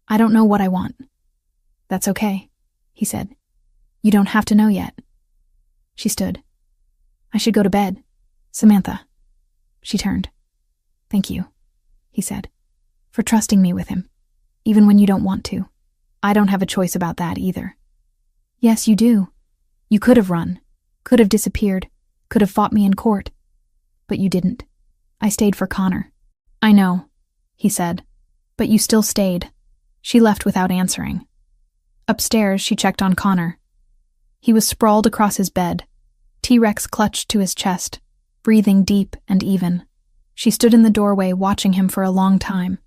Speaker 1: I don't know what I want. That's okay, he said. You don't have to know yet. She stood. I should go to bed. Samantha. She turned. Thank you, he said, for trusting me with him, even when you don't want to. I don't have a choice about that either. Yes, you do. You could have run, could have disappeared, could have fought me in court. But you didn't. I stayed for Connor. I know, he said, but you still stayed. She left without answering. Upstairs, she checked on Connor. He was sprawled across his bed, T-Rex clutched to his chest, breathing deep and even. She stood in the doorway watching him for a long time.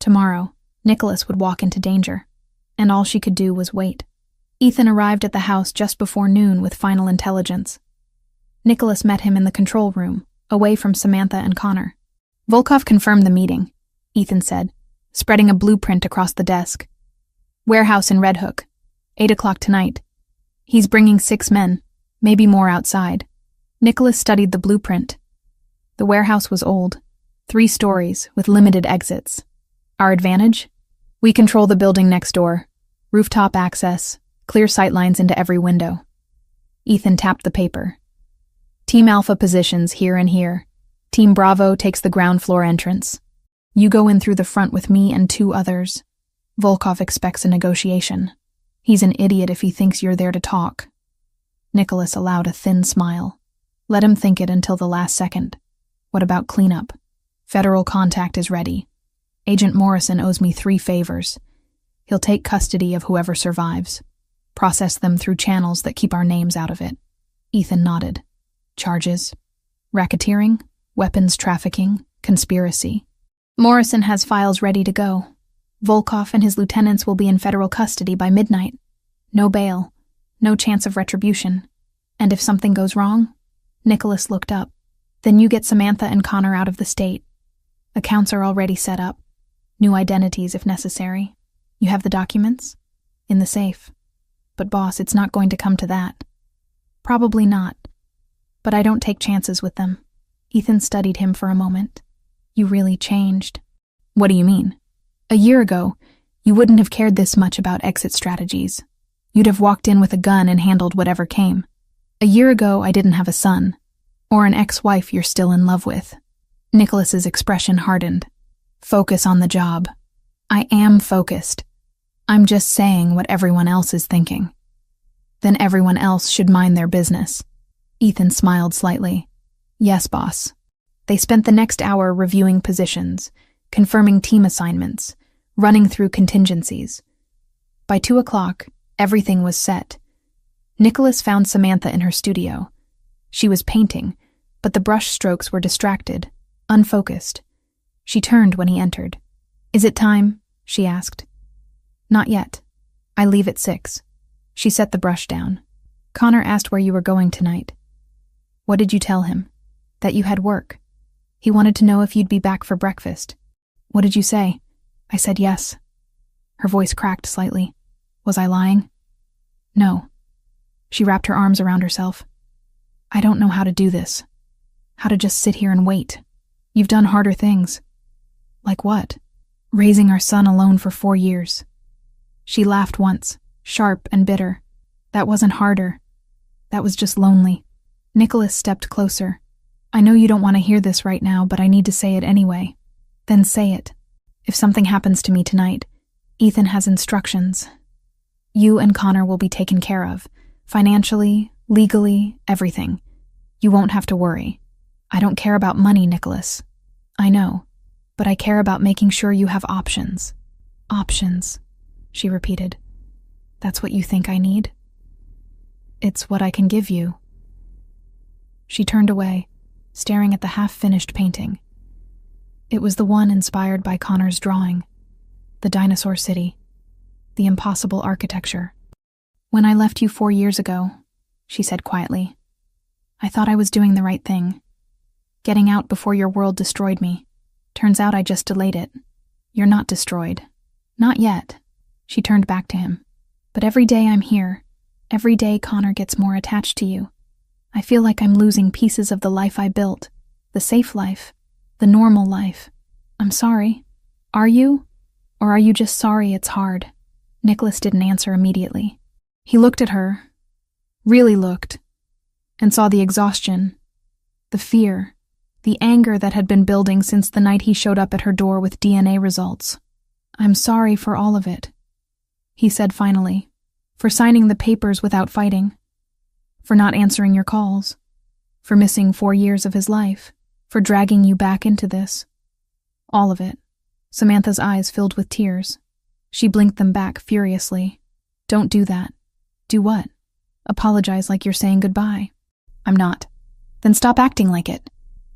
Speaker 1: Tomorrow, Nicholas would walk into danger, and all she could do was wait. Ethan arrived at the house just before noon with final intelligence. Nicholas met him in the control room, away from Samantha and Connor. Volkov confirmed the meeting, Ethan said, spreading a blueprint across the desk. Warehouse in Red Hook, 8 o'clock tonight. He's bringing 6 men, maybe more outside. Nicholas studied the blueprint. The warehouse was old, 3 stories with limited exits. Our advantage? We control the building next door, rooftop access, clear sightlines into every window. Ethan tapped the paper. Team Alpha positions here and here. Team Bravo takes the ground floor entrance. You go in through the front with me and 2 others. Volkov expects a negotiation. He's an idiot if he thinks you're there to talk. Nicholas allowed a thin smile. Let him think it until the last second. What about cleanup? Federal contact is ready. Agent Morrison owes me 3 favors. He'll take custody of whoever survives. Process them through channels that keep our names out of it. Ethan nodded. Charges? Racketeering? Weapons trafficking? Conspiracy? Morrison has files ready to go. Volkov and his lieutenants will be in federal custody by midnight. No bail. No chance of retribution. And if something goes wrong? Nicholas looked up. Then you get Samantha and Connor out of the state. Accounts are already set up. New identities if necessary. You have the documents? In the safe. But boss, it's not going to come to that. Probably not. But I don't take chances with them. Ethan studied him for a moment. You really changed. What do you mean? A year ago, you wouldn't have cared this much about exit strategies. You'd have walked in with a gun and handled whatever came. A year ago, I didn't have a son. Or an ex-wife you're still in love with. Nicholas's expression hardened. Focus on the job. I am focused. I'm just saying what everyone else is thinking. Then everyone else should mind their business. Ethan smiled slightly. Yes, boss. They spent the next hour reviewing positions, confirming team assignments, running through contingencies. By 2 o'clock, everything was set. Nicholas found Samantha in her studio. She was painting, but the brush strokes were distracted, unfocused. She turned when he entered. Is it time? She asked. Not yet. I leave at 6. She set the brush down. Connor asked where you were going tonight. What did you tell him? That you had work. He wanted to know if you'd be back for breakfast. What did you say? I said yes. Her voice cracked slightly. Was I lying? No. She wrapped her arms around herself. I don't know how to do this. How to just sit here and wait. You've done harder things. Like what? Raising our son alone for 4 years. She laughed once, sharp and bitter. That wasn't harder. That was just lonely. Nicholas stepped closer. I know you don't want to hear this right now, but I need to say it anyway. Then say it. If something happens to me tonight, Ethan has instructions. You and Connor will be taken care of. Financially, legally, everything. You won't have to worry. I don't care about money, Nicholas. I know, but I care about making sure you have options. Options, she repeated. That's what you think I need? It's what I can give you. She turned away, staring at the half-finished painting. It was the one inspired by Connor's drawing. The dinosaur city. The impossible architecture. When I left you 4 years ago, she said quietly, I thought I was doing the right thing. Getting out before your world destroyed me. Turns out I just delayed it. You're not destroyed. Not yet. She turned back to him. But every day I'm here, every day Connor gets more attached to you. I feel like I'm losing pieces of the life I built, the safe life, the normal life. I'm sorry. Are you? Or are you just sorry it's hard? Nicholas didn't answer immediately. He looked at her, really looked, and saw the exhaustion, the fear, the anger that had been building since the night he showed up at her door with DNA results. I'm sorry for all of it, he said finally, for signing the papers without fighting, for not answering your calls, for missing 4 years of his life, for dragging you back into this. All of it. Samantha's eyes filled with tears. She blinked them back furiously. Don't do that. Do what? Apologize like you're saying goodbye. I'm not. Then stop acting like it.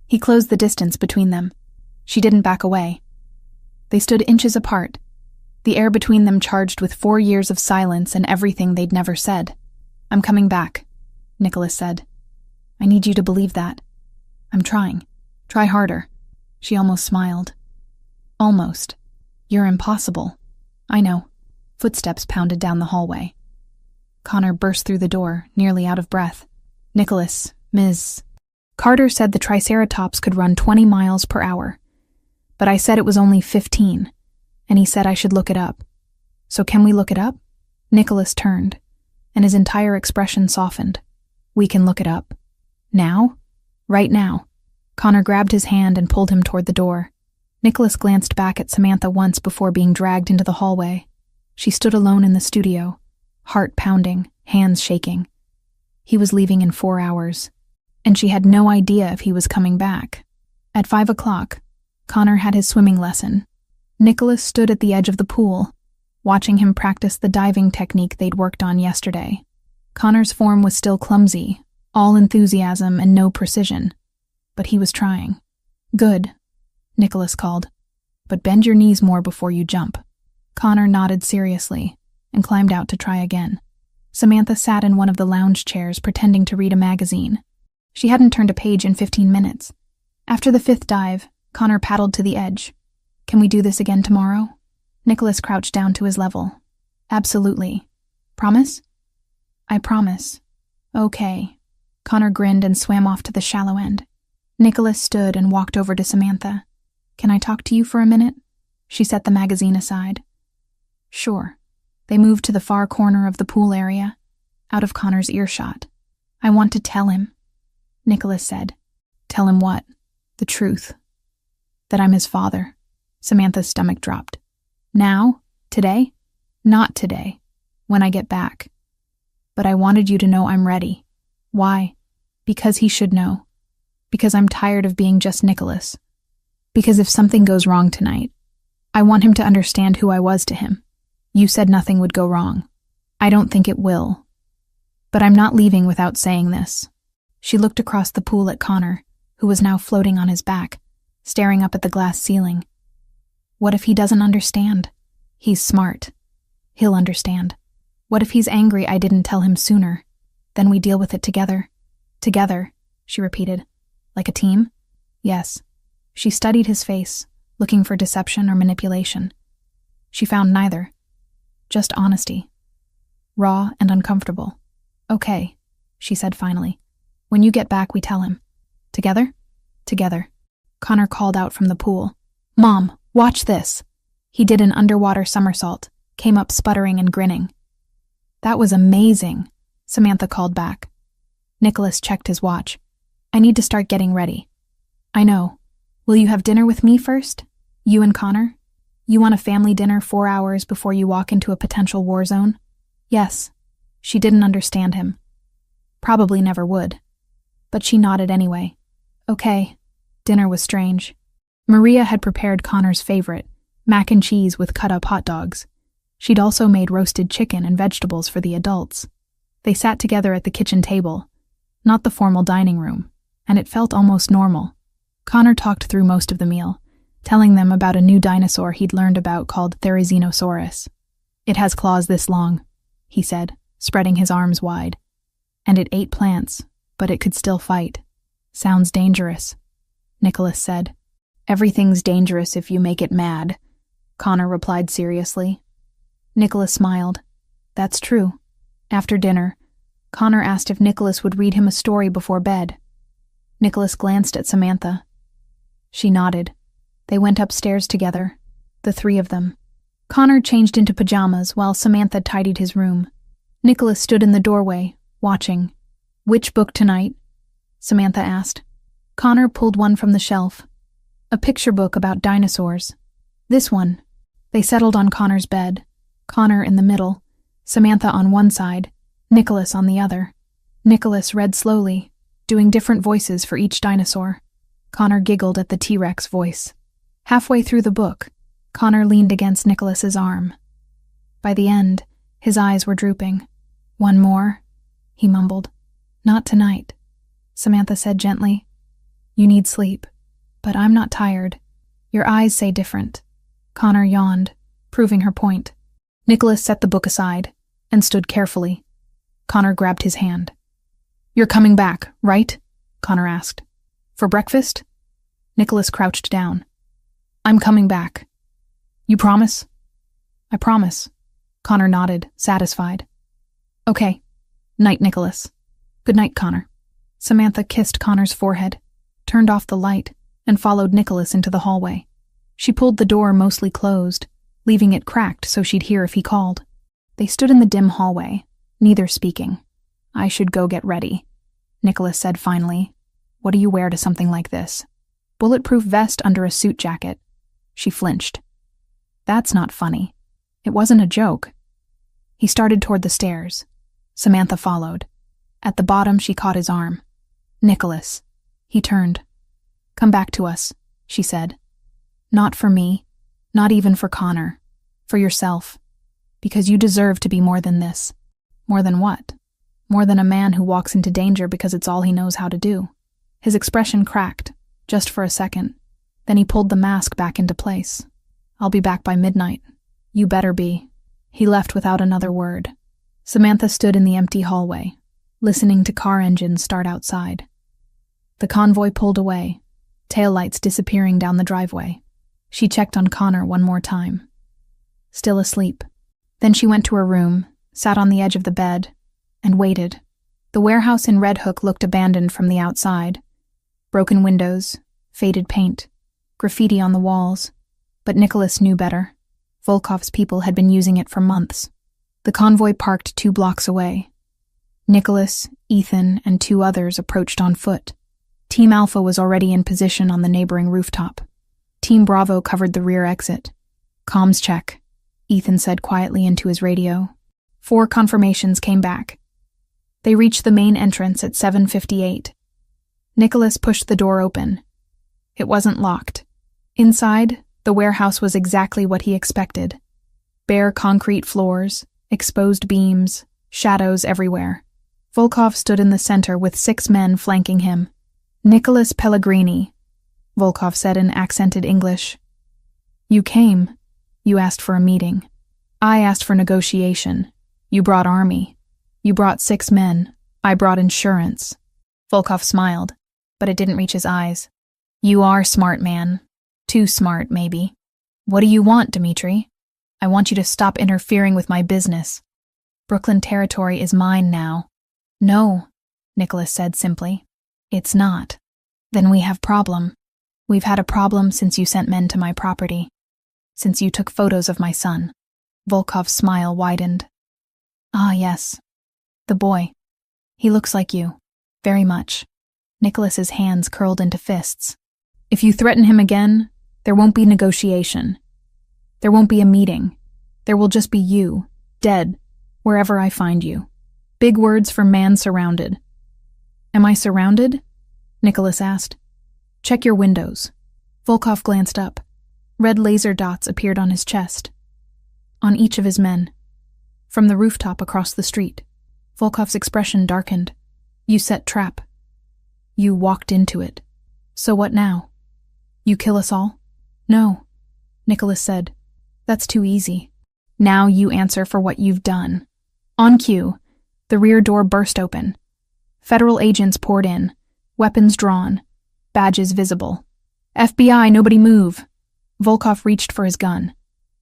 Speaker 1: He closed the distance between them. She didn't back away. They stood inches apart, the air between them charged with 4 years of silence and everything they'd never said. I'm coming back, Nicholas said. I need you to believe that. I'm trying. Try harder. She almost smiled. Almost. You're impossible. I know. Footsteps pounded down the hallway. Connor burst through the door, nearly out of breath. Nicholas, Ms. Carter said the Triceratops could run 20 miles per hour. But I said it was only 15, and he said I should look it up. So can we look it up? Nicholas turned, and his entire expression softened. We can look it up. Now? Right now. Connor grabbed his hand and pulled him toward the door. Nicholas glanced back at Samantha once before being dragged into the hallway. She stood alone in the studio, heart pounding, hands shaking. He was leaving in 4 hours, and she had no idea if he was coming back. At 5 o'clock, Connor had his swimming lesson. Nicholas stood at the edge of the pool, watching him practice the diving technique they'd worked on yesterday. Connor's form was still clumsy, all enthusiasm and no precision, but he was trying. Good, Nicholas called, but bend your knees more before you jump. Connor nodded seriously and climbed out to try again. Samantha sat in one of the lounge chairs pretending to read a magazine. She hadn't turned a page in 15 minutes. After the 5th dive, Connor paddled to the edge. Can we do this again tomorrow? Nicholas crouched down to his level. Absolutely. Promise? I promise. Okay. Connor grinned and swam off to the shallow end. Nicholas stood and walked over to Samantha. Can I talk to you for a minute? She set the magazine aside. Sure. They moved to the far corner of the pool area, out of Connor's earshot. I want to tell him, Nicholas said. Tell him what? The truth. That I'm his father. Samantha's stomach dropped. Now? Today? Not today. When I get back. But I wanted you to know I'm ready. Why? Because he should know. Because I'm tired of being just Nicholas. Because if something goes wrong tonight, I want him to understand who I was to him. You said nothing would go wrong. I don't think it will. But I'm not leaving without saying this. She looked across the pool at Connor, who was now floating on his back, staring up at the glass ceiling. What if he doesn't understand? He's smart. He'll understand. What if he's angry I didn't tell him sooner? Then we deal with it together. Together, she repeated. Like a team? Yes. She studied his face, looking for deception or manipulation. She found neither. Just honesty. Raw and uncomfortable. Okay, she said finally. When you get back, we tell him. Together? Together. Connor called out from the pool. Mom, watch this. He did an underwater somersault, came up sputtering and grinning. That was amazing, Samantha called back. Nicholas checked his watch. I need to start getting ready. I know. Will you have dinner with me first? You and Connor? You want a family dinner 4 hours before you walk into a potential war zone? Yes. She didn't understand him. Probably never would. But she nodded anyway. Okay. Dinner was strange. Maria had prepared Connor's favorite, mac and cheese with cut-up hot dogs. She'd also made roasted chicken and vegetables for the adults. They sat together at the kitchen table, not the formal dining room, and it felt almost normal. Connor talked through most of the meal, telling them about a new dinosaur he'd learned about called Therizinosaurus. "It has claws this long," he said, spreading his arms wide. "And it ate plants, but it could still fight. Sounds dangerous," Nicholas said. "Everything's dangerous if you make it mad," Connor replied seriously. Nicholas smiled. "That's true." After dinner, Connor asked if Nicholas would read him a story before bed. Nicholas glanced at Samantha. She nodded. They went upstairs together, the three of them. Connor changed into pajamas while Samantha tidied his room. Nicholas stood in the doorway, watching. "Which book tonight?" Samantha asked. Connor pulled one from the shelf. A picture book about dinosaurs. "This one." They settled on Connor's bed, Connor in the middle, Samantha on one side, Nicholas on the other. Nicholas read slowly, doing different voices for each dinosaur. Connor giggled at the T-Rex voice. Halfway through the book, Connor leaned against Nicholas's arm. By the end, his eyes were drooping. "One more," he mumbled. "Not tonight," Samantha said gently. "You need sleep, but I'm not tired. Your eyes say different." Connor yawned, proving her point. Nicholas set the book aside and stood carefully. Connor grabbed his hand. "You're coming back, right?" Connor asked. "For breakfast?" Nicholas crouched down. "I'm coming back." "You promise?" "I promise." Connor nodded, satisfied. "Okay. Night, Nicholas." "Good night, Connor." Samantha kissed Connor's forehead, turned off the light, and followed Nicholas into the hallway. She pulled the door mostly closed, leaving it cracked so she'd hear if he called. They stood in the dim hallway, neither speaking. "I should go get ready," Nicholas said finally. "What do you wear to something like this?" "Bulletproof vest under a suit jacket." She flinched. "That's not funny. It wasn't a joke." He started toward the stairs. Samantha followed. At the bottom, she caught his arm. "Nicholas." He turned. "Come back to us," she said. "Not for me. Not even for Connor. For yourself. Because you deserve to be more than this." "More than what?" "More than a man who walks into danger because it's all he knows how to do." His expression cracked, just for a second. Then he pulled the mask back into place. "I'll be back by midnight." "You better be." He left without another word. Samantha stood in the empty hallway, listening to car engines start outside. The convoy pulled away, taillights disappearing down the driveway. She checked on Connor one more time. Still asleep. Then she went to her room, sat on the edge of the bed, and waited. The warehouse in Red Hook looked abandoned from the outside. Broken windows, faded paint, graffiti on the walls. But Nicholas knew better. Volkov's people had been using it for months. The convoy parked 2 blocks away. Nicholas, Ethan, and 2 others approached on foot. Team Alpha was already in position on the neighboring rooftop. Team Bravo covered the rear exit. "Comms check," Ethan said quietly into his radio. 4 confirmations came back. They reached the main entrance at 7:58. Nicholas pushed the door open. It wasn't locked. Inside, the warehouse was exactly what he expected. Bare concrete floors, exposed beams, shadows everywhere. Volkov stood in the center with 6 men flanking him. "Nicholas Pellegrini," Volkov said in accented English. "You came. You asked for a meeting. I asked for negotiation. You brought army. You brought 6 men. I brought insurance." Volkov smiled, but it didn't reach his eyes. "You are smart, man. Too smart, maybe. What do you want, Dmitri? I want you to stop interfering with my business. Brooklyn territory is mine now." "No," Nicholas said simply. "It's not." "Then we have problem. We've had a problem since you sent men to my property. Since you took photos of my son." Volkov's smile widened. "Ah, yes. The boy. He looks like you. Very much." Nicholas's hands curled into fists. "If you threaten him again, there won't be negotiation. There won't be a meeting. There will just be you, dead, wherever I find you. Big words for man surrounded." "Am I surrounded?" Nicholas asked. "Check your windows." Volkov glanced up. Red laser dots appeared on his chest. on each of his men. From the rooftop across the street, Volkov's expression darkened. You set trap. You walked into it. So what now? You kill us all? No, Nicholas said. That's too easy. Now you answer for what you've done. On cue, the rear door burst open. Federal agents poured in, weapons drawn, badges visible. FBI, nobody move. Volkov reached for his gun.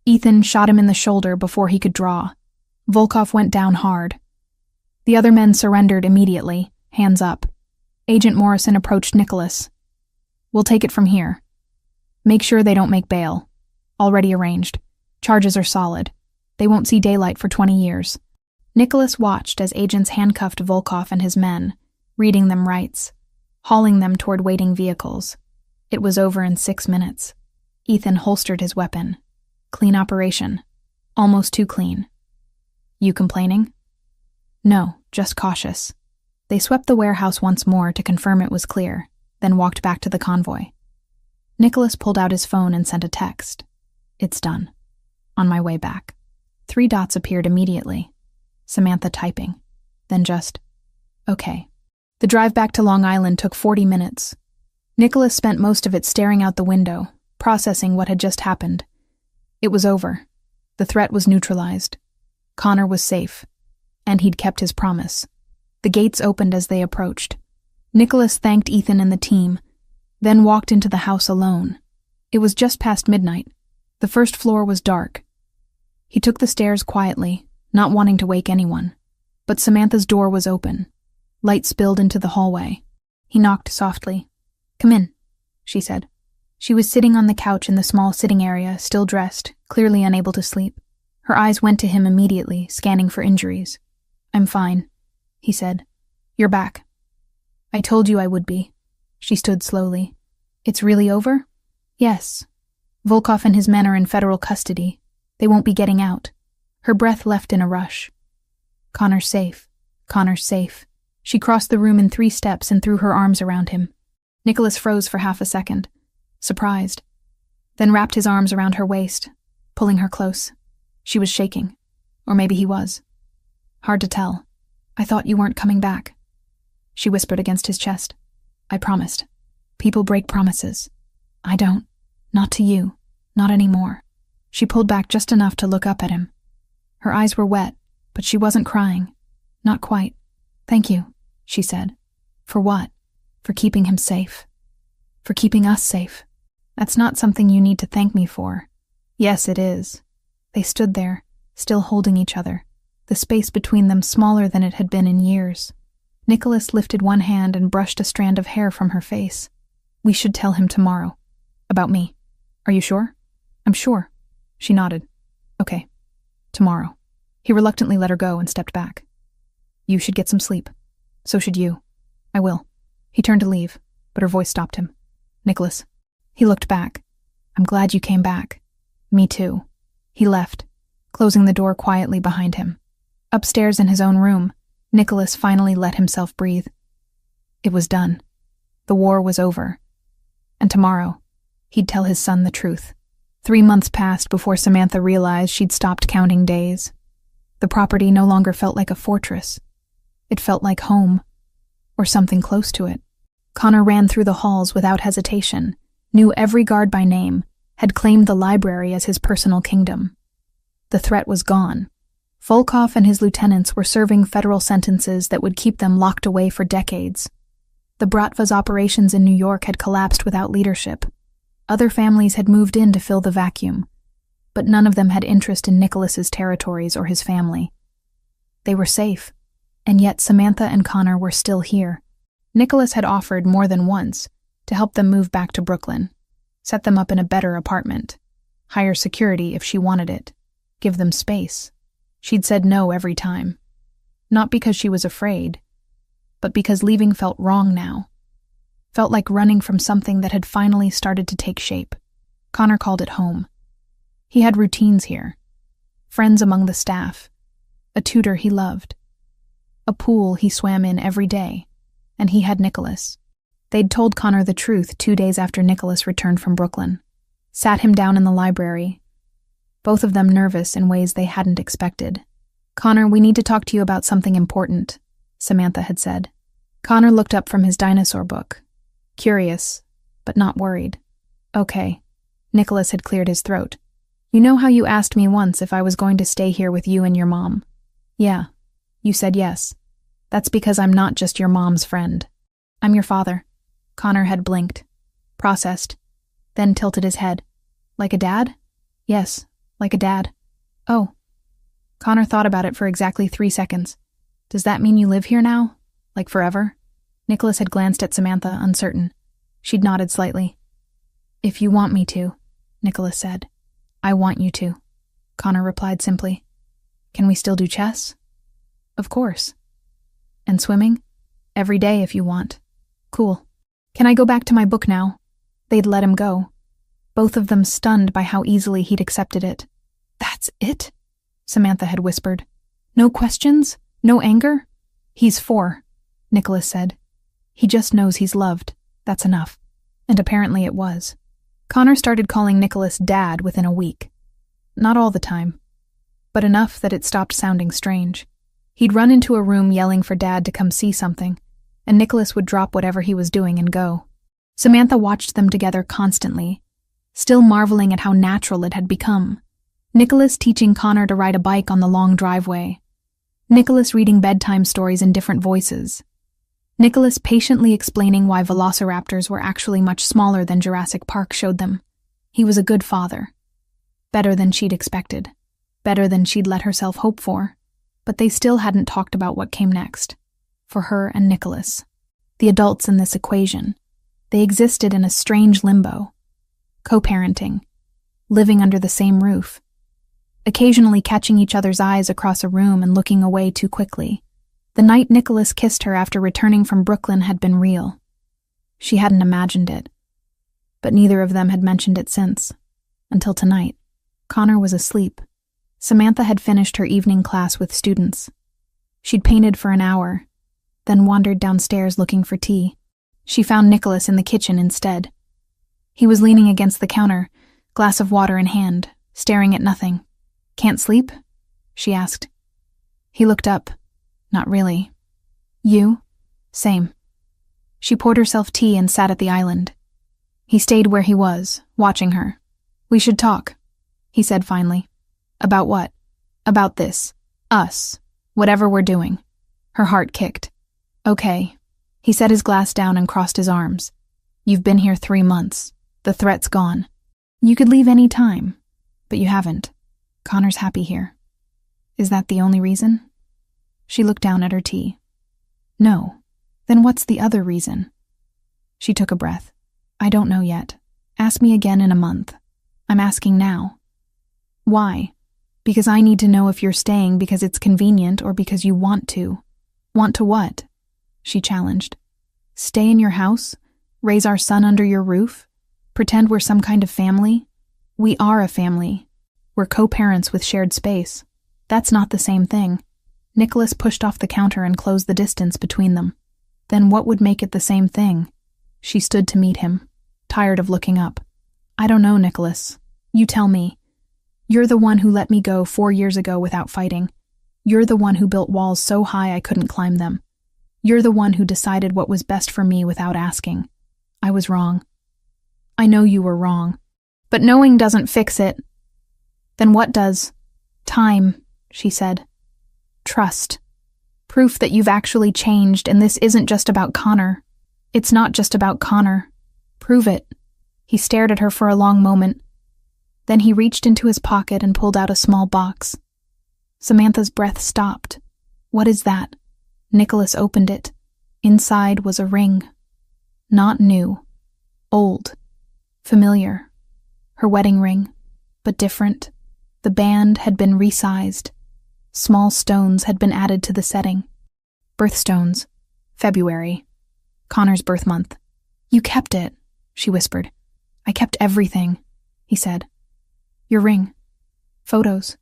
Speaker 1: Ethan shot him in the shoulder before he could draw. Volkov went down hard. The other men surrendered immediately, hands up. Agent Morrison approached Nicholas. We'll take it from here. Make sure they don't make bail. Already arranged. Charges are solid. They won't see daylight for 20 years. Nicholas watched as agents handcuffed Volkov and his men, reading them rights, hauling them toward waiting vehicles. It was over in 6 minutes. Ethan holstered his weapon. Clean operation. Almost too clean. You complaining? No, just cautious. They swept the warehouse once more to confirm it was clear, then walked back to the convoy. Nicholas pulled out his phone and sent a text. It's done. On my way back. 3 dots appeared immediately. Samantha typing. Then just, okay. The drive back to Long Island took 40 minutes. Nicholas spent most of it staring out the window, processing what had just happened. It was over. The threat was neutralized. Connor was safe. And he'd kept his promise. The gates opened as they approached. Nicholas thanked Ethan and the team, then walked into the house alone. It was just past midnight. The first floor was dark. He took the stairs quietly, not wanting to wake anyone. But Samantha's door was open. Light spilled into the hallway. He knocked softly. Come in, she said. She was sitting on the couch in the small sitting area, still dressed, clearly unable to sleep. Her eyes went to him immediately, scanning for injuries. I'm fine, he said. You're back. I told you I would be. She stood slowly. It's really over? Yes. Volkov and his men are in federal custody. They won't be getting out. Her breath left in a rush. Connor's safe. Connor's safe. She crossed the room in 3 steps and threw her arms around him. Nicholas froze for half a second, surprised, then wrapped his arms around her waist, pulling her close. She was shaking. Or maybe he was. Hard to tell. I thought you weren't coming back. She whispered against his chest. I promised. People break promises. I don't. Not to you. Not anymore. She pulled back just enough to look up at him. Her eyes were wet, but she wasn't crying. Not quite. Thank you, she said. For what? For keeping him safe. For keeping us safe. That's not something you need to thank me for. Yes, it is. They stood there, still holding each other, the space between them smaller than it had been in years. Nicholas lifted one hand and brushed a strand of hair from her face. We should tell him tomorrow. About me. Are you sure? I'm sure. She nodded. Okay. Tomorrow. He reluctantly let her go and stepped back. You should get some sleep. So should you. I will. He turned to leave, but her voice stopped him. Nicholas. He looked back. I'm glad you came back. Me too. He left, closing the door quietly behind him. Upstairs in his own room, Nicholas finally let himself breathe. It was done. The war was over. And tomorrow, he'd tell his son the truth. 3 months passed before Samantha realized she'd stopped counting days. The property no longer felt like a fortress. It felt like home, or something close to it. Connor ran through the halls without hesitation, knew every guard by name, had claimed the library as his personal kingdom. The threat was gone. Volkov and his lieutenants were serving federal sentences that would keep them locked away for decades. The Bratva's operations in New York had collapsed without leadership. Other families had moved in to fill the vacuum, but none of them had interest in Nicholas's territories or his family. They were safe, and yet Samantha and Connor were still here. Nicholas had offered more than once to help them move back to Brooklyn, set them up in a better apartment, hire security if she wanted it, give them space. She'd said no every time. Not because she was afraid, but because leaving felt wrong now. Felt like running from something that had finally started to take shape. Connor called it home. He had routines here. Friends among the staff. A tutor he loved. A pool he swam in every day. And he had Nicholas. They'd told Connor the truth 2 days after Nicholas returned from Brooklyn. Sat him down in the library. both of them nervous in ways they hadn't expected. "Connor, we need to talk to you about something important," Samantha had said. Connor looked up from his dinosaur book, curious, but not worried. "Okay." Nicholas had cleared his throat. "You know how you asked me once if I was going to stay here with you and your mom?" "Yeah." "You said yes. That's because I'm not just your mom's friend. I'm your father." Connor had blinked, processed, then tilted his head. "Like a dad?" "Yes, like a dad." "Oh." Connor thought about it for exactly 3 seconds. "Does that mean you live here now? Like forever?" Nicholas had glanced at Samantha, uncertain. She'd nodded slightly. "If you want me to," Nicholas said. "I want you to," Connor replied simply. "Can we still do chess?" "Of course." "And swimming?" "Every day if you want." "Cool. Can I go back to my book now?" They'd let him go, both of them stunned by how easily he'd accepted it. "That's it?" Samantha had whispered. "No questions? No anger?" "He's 4, Nicholas said. "He just knows he's loved. That's enough." And apparently it was. Connor started calling Nicholas Dad within a week. Not all the time, but enough that it stopped sounding strange. He'd run into a room yelling for Dad to come see something, and Nicholas would drop whatever he was doing and go. Samantha watched them together constantly, still marveling at how natural it had become. Nicholas teaching Connor to ride a bike on the long driveway. Nicholas reading bedtime stories in different voices. Nicholas patiently explaining why velociraptors were actually much smaller than Jurassic Park showed them. He was a good father. Better than she'd expected. Better than she'd let herself hope for. But they still hadn't talked about what came next. For her and Nicholas. The adults in this equation. They existed in a strange limbo. Co-parenting. Living under the same roof. Occasionally catching each other's eyes across a room and looking away too quickly. The night Nicholas kissed her after returning from Brooklyn had been real. She hadn't imagined it. But neither of them had mentioned it since. Until tonight. Connor was asleep. Samantha had finished her evening class with students. She'd painted for an hour, then wandered downstairs looking for tea. She found Nicholas in the kitchen instead. He was leaning against the counter, glass of water in hand, staring at nothing. "Can't sleep?" she asked. He looked up. "Not really." "You?" "Same." She poured herself tea and sat at the island. He stayed where he was, watching her. "We should talk," he said finally. "About what?" "About this. Us. Whatever we're doing." Her heart kicked. "Okay." He set his glass down and crossed his arms. "You've been here 3 months. The threat's gone. You could leave any time, but you haven't. Connor's happy here." "Is that the only reason?" She looked down at her tea. "No. Then what's the other reason?" She took a breath. "I don't know yet. Ask me again in a month. I'm asking now." "Why?" "Because I need to know if you're staying because it's convenient or because you want to." "Want to what?" she challenged. "Stay in your house? Raise our son under your roof? Pretend we're some kind of family? We are a family. We're co-parents with shared space. That's not the same thing." Nicholas pushed off the counter and closed the distance between them. Then what would make it the same thing? She stood to meet him, tired of looking up. "I don't know, Nicholas. You tell me. You're the one who let me go 4 years ago without fighting. You're the one who built walls so high I couldn't climb them. You're the one who decided what was best for me without asking. I was wrong. I know you were wrong. But knowing doesn't fix it." "Then what does?" "Time," she said. "Trust. Proof that you've actually changed and this isn't just about Connor. It's not just about Connor. Prove it." He stared at her for a long moment. Then he reached into his pocket and pulled out a small box. Samantha's breath stopped. "What is that?" Nicholas opened it. Inside was a ring. Not new. Old. Familiar. Her wedding ring. But different. The band had been resized. Small stones had been added to the setting. Birthstones. February. Connor's birth month. "You kept it," she whispered. "I kept everything," he said. "Your ring. Photos.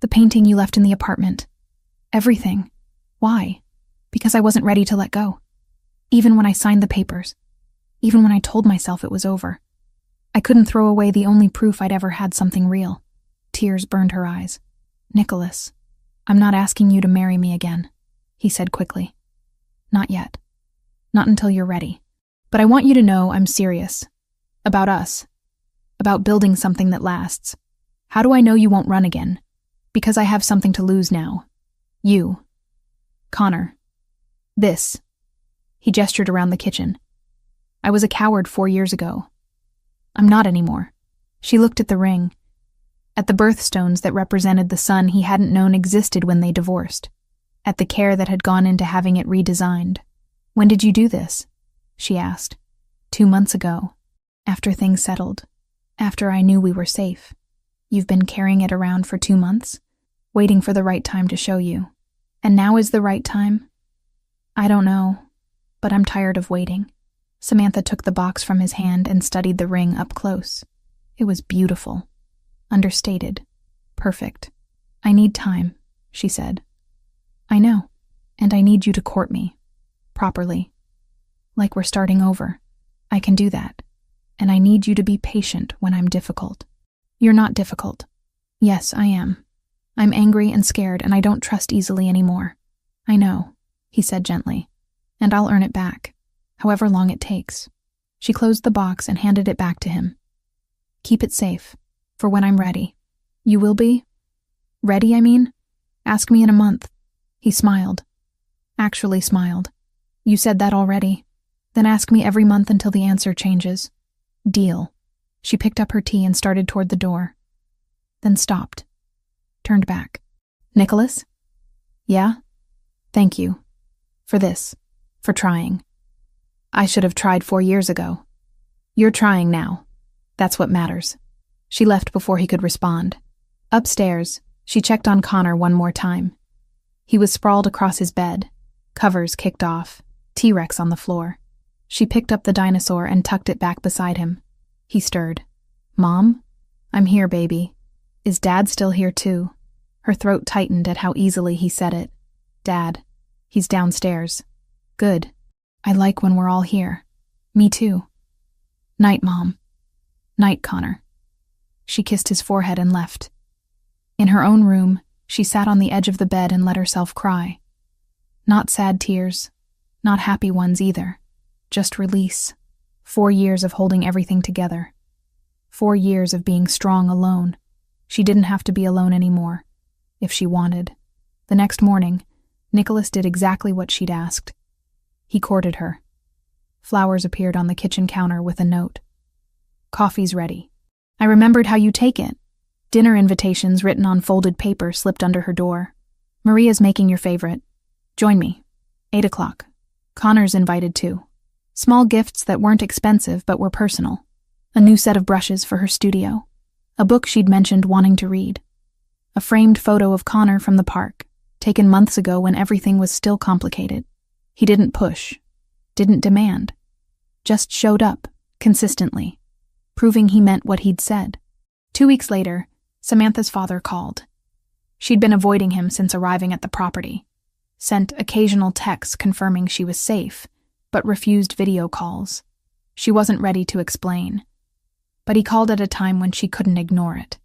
Speaker 1: The painting you left in the apartment. Everything. Why? Because I wasn't ready to let go. Even when I signed the papers. Even when I told myself it was over. I couldn't throw away the only proof I'd ever had something real. Tears burned her eyes. "Nicholas, I'm not asking you to marry me again," he said quickly. "Not yet. Not until you're ready. But I want you to know I'm serious. About us. About building something that lasts. How do I know you won't run again? Because I have something to lose now. You. Connor. This." He gestured around the kitchen. "I was a coward 4 years ago. I'm not anymore." She looked at the ring, at the birthstones that represented the son he hadn't known existed when they divorced, at the care that had gone into having it redesigned. "When did you do this?" she asked. 2 months ago, after things settled, after I knew we were safe. You've been carrying it around for 2 months, waiting for the right time to show you. And now is the right time? I don't know, but I'm tired of waiting." Samantha took the box from his hand and studied the ring up close. It was beautiful. Understated. Perfect. "I need time," she said. "I know, and I need you to court me. Properly. Like we're starting over. I can do that. And I need you to be patient when I'm difficult." "You're not difficult." "Yes, I am. I'm angry and scared, and I don't trust easily anymore." "I know," he said gently. "And I'll earn it back, however long it takes." She closed the box and handed it back to him. "Keep it safe, for when I'm ready." "You will be?" "Ready, I mean? Ask me in a month." He smiled. Actually smiled. "You said that already. Then ask me every month until the answer changes." "Deal." She picked up her tea and started toward the door. Then stopped. Turned back. "Nicholas?" "Yeah?" "Thank you. For this. For trying. I should have tried 4 years ago. You're trying now. That's what matters." She left before he could respond. Upstairs, she checked on Connor one more time. He was sprawled across his bed, covers kicked off, T-Rex on the floor. She picked up the dinosaur and tucked it back beside him. He stirred. "Mom? I'm here, baby. Is Dad still here too?" Her throat tightened at how easily he said it. "Dad. He's downstairs." "Good. I like when we're all here." "Me too." "Night, Mom." "Night, Connor." She kissed his forehead and left. In her own room, she sat on the edge of the bed and let herself cry. Not sad tears, not happy ones either. Just release. 4 years of holding everything together. 4 years of being strong alone. She didn't have to be alone anymore, if she wanted. The next morning, Nicholas did exactly what she'd asked. He courted her. Flowers appeared on the kitchen counter with a note. "Coffee's ready. I remembered how you take it." Dinner invitations written on folded paper slipped under her door. "Maria's making your favorite. Join me. 8 o'clock. Connor's invited too." Small gifts that weren't expensive but were personal. A new set of brushes for her studio. A book she'd mentioned wanting to read. A framed photo of Connor from the park, taken months ago when everything was still complicated. He didn't push, didn't demand, just showed up, consistently, proving he meant what he'd said. 2 weeks later, Samantha's father called. She'd been avoiding him since arriving at the property, sent occasional texts confirming she was safe, but refused video calls. She wasn't ready to explain. But he called at a time when she couldn't ignore it.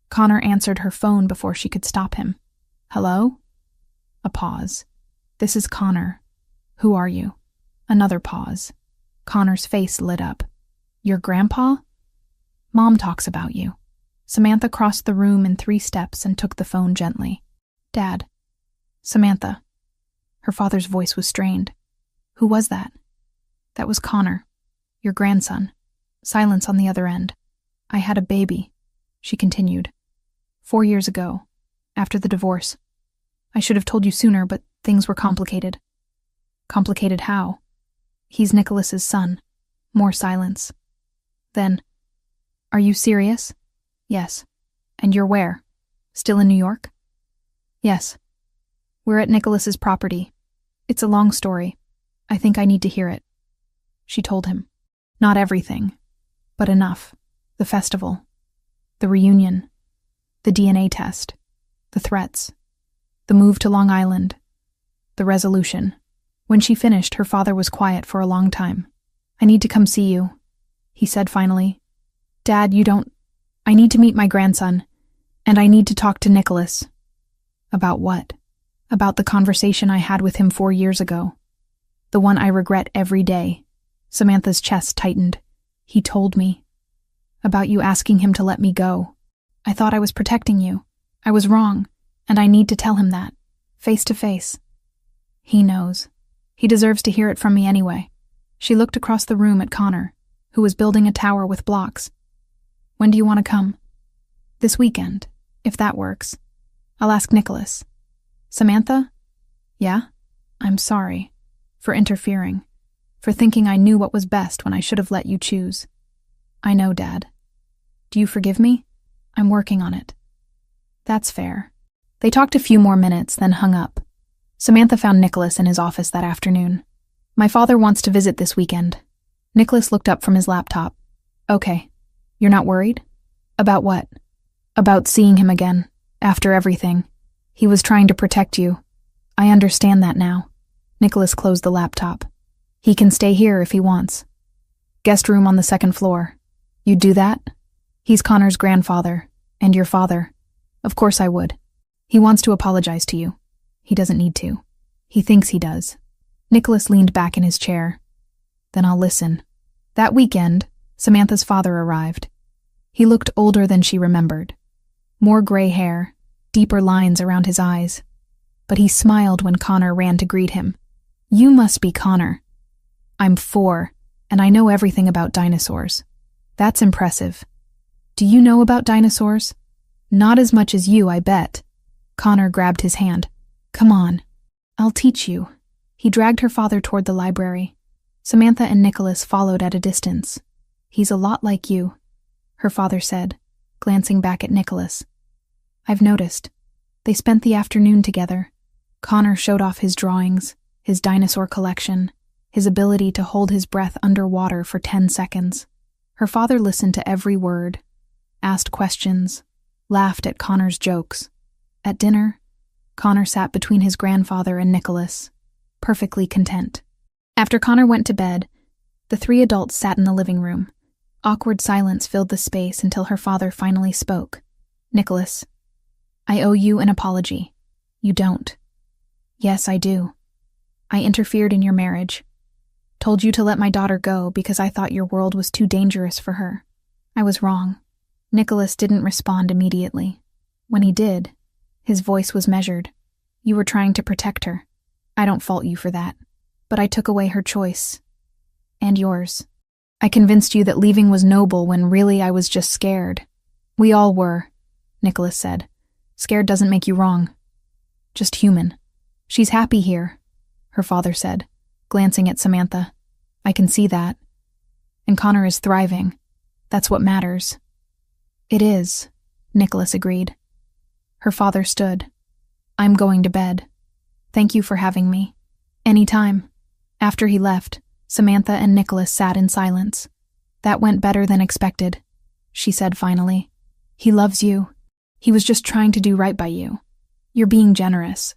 Speaker 1: Connor answered her phone before she could stop him. "Hello?" A pause. "This is Connor. Who are you?" Another pause. Connor's face lit up. "Your grandpa?" "Mom talks about you." Samantha crossed the room in 3 steps and took the phone gently. "Dad." "Samantha." Her father's voice was strained. "Who was that?" "That was Connor. Your grandson." Silence on the other end. "I had a baby," she continued. 4 years ago, after the divorce. I should have told you sooner, but things were complicated." "Complicated how?" "He's Nicholas's son." More silence. Then, "Are you serious?" "Yes." "And you're where? Still in New York?" "Yes. We're at Nicholas's property. It's a long story. I think I need to hear it." She told him. Not everything, but enough. The festival. The reunion. The DNA test. The threats. The move to Long Island. The resolution. When she finished, her father was quiet for a long time. "I need to come see you," he said finally. "Dad, you don't... I need to meet my grandson. And I need to talk to Nicholas. About what? About the conversation I had with him 4 years ago. The one I regret every day. Samantha's chest tightened. He told me. About you asking him to let me go. I thought I was protecting you. I was wrong, and I need to tell him that. Face to face. He knows. He deserves to hear it from me anyway. She looked across the room at Connor, who was building a tower with blocks. When do you want to come? This weekend, if that works. I'll ask Nicholas. Samantha? Yeah? I'm sorry. For interfering. For thinking I knew what was best when I should have let you choose. I know, Dad. Do you forgive me? I'm working on it. That's fair. They talked a few more minutes, then hung up. Samantha found Nicholas in his office that afternoon. My father wants to visit this weekend. Nicholas looked up from his laptop. Okay. You're not worried? About what? About seeing him again. After everything. He was trying to protect you. I understand that now. Nicholas closed the laptop. He can stay here if he wants. Guest room on the 2nd floor. You'd do that? He's Connor's grandfather. And your father. Of course I would. He wants to apologize to you. He doesn't need to. He thinks he does. Nicholas leaned back in his chair. Then I'll listen. That weekend, Samantha's father arrived. He looked older than she remembered. More gray hair, deeper lines around his eyes. But he smiled when Connor ran to greet him. You must be Connor. I'm 4, and I know everything about dinosaurs. That's impressive. Do you know about dinosaurs? Not as much as you, I bet. Connor grabbed his hand. Come on. I'll teach you. He dragged her father toward the library. Samantha and Nicholas followed at a distance. He's a lot like you, her father said, glancing back at Nicholas. I've noticed. They spent the afternoon together. Connor showed off his drawings, his dinosaur collection, his ability to hold his breath underwater for 10 seconds. Her father listened to every word, asked questions, laughed at Connor's jokes. At dinner, Connor sat between his grandfather and Nicholas, perfectly content. After Connor went to bed, the 3 adults sat in the living room. Awkward silence filled the space until her father finally spoke. Nicholas, I owe you an apology. You don't. Yes, I do. I interfered in your marriage. Told you to let my daughter go because I thought your world was too dangerous for her. I was wrong. Nicholas didn't respond immediately. When he did, his voice was measured. You were trying to protect her. I don't fault you for that. But I took away her choice. And yours. I convinced you that leaving was noble when really I was just scared. We all were, Nicholas said. Scared doesn't make you wrong. Just human. She's happy here, her father said, glancing at Samantha. I can see that. And Connor is thriving. That's what matters. It is, Nicholas agreed. Her father stood. I'm going to bed. Thank you for having me. Anytime. After he left, Samantha and Nicholas sat in silence. That went better than expected, she said finally. He loves you. He was just trying to do right by you. You're being generous.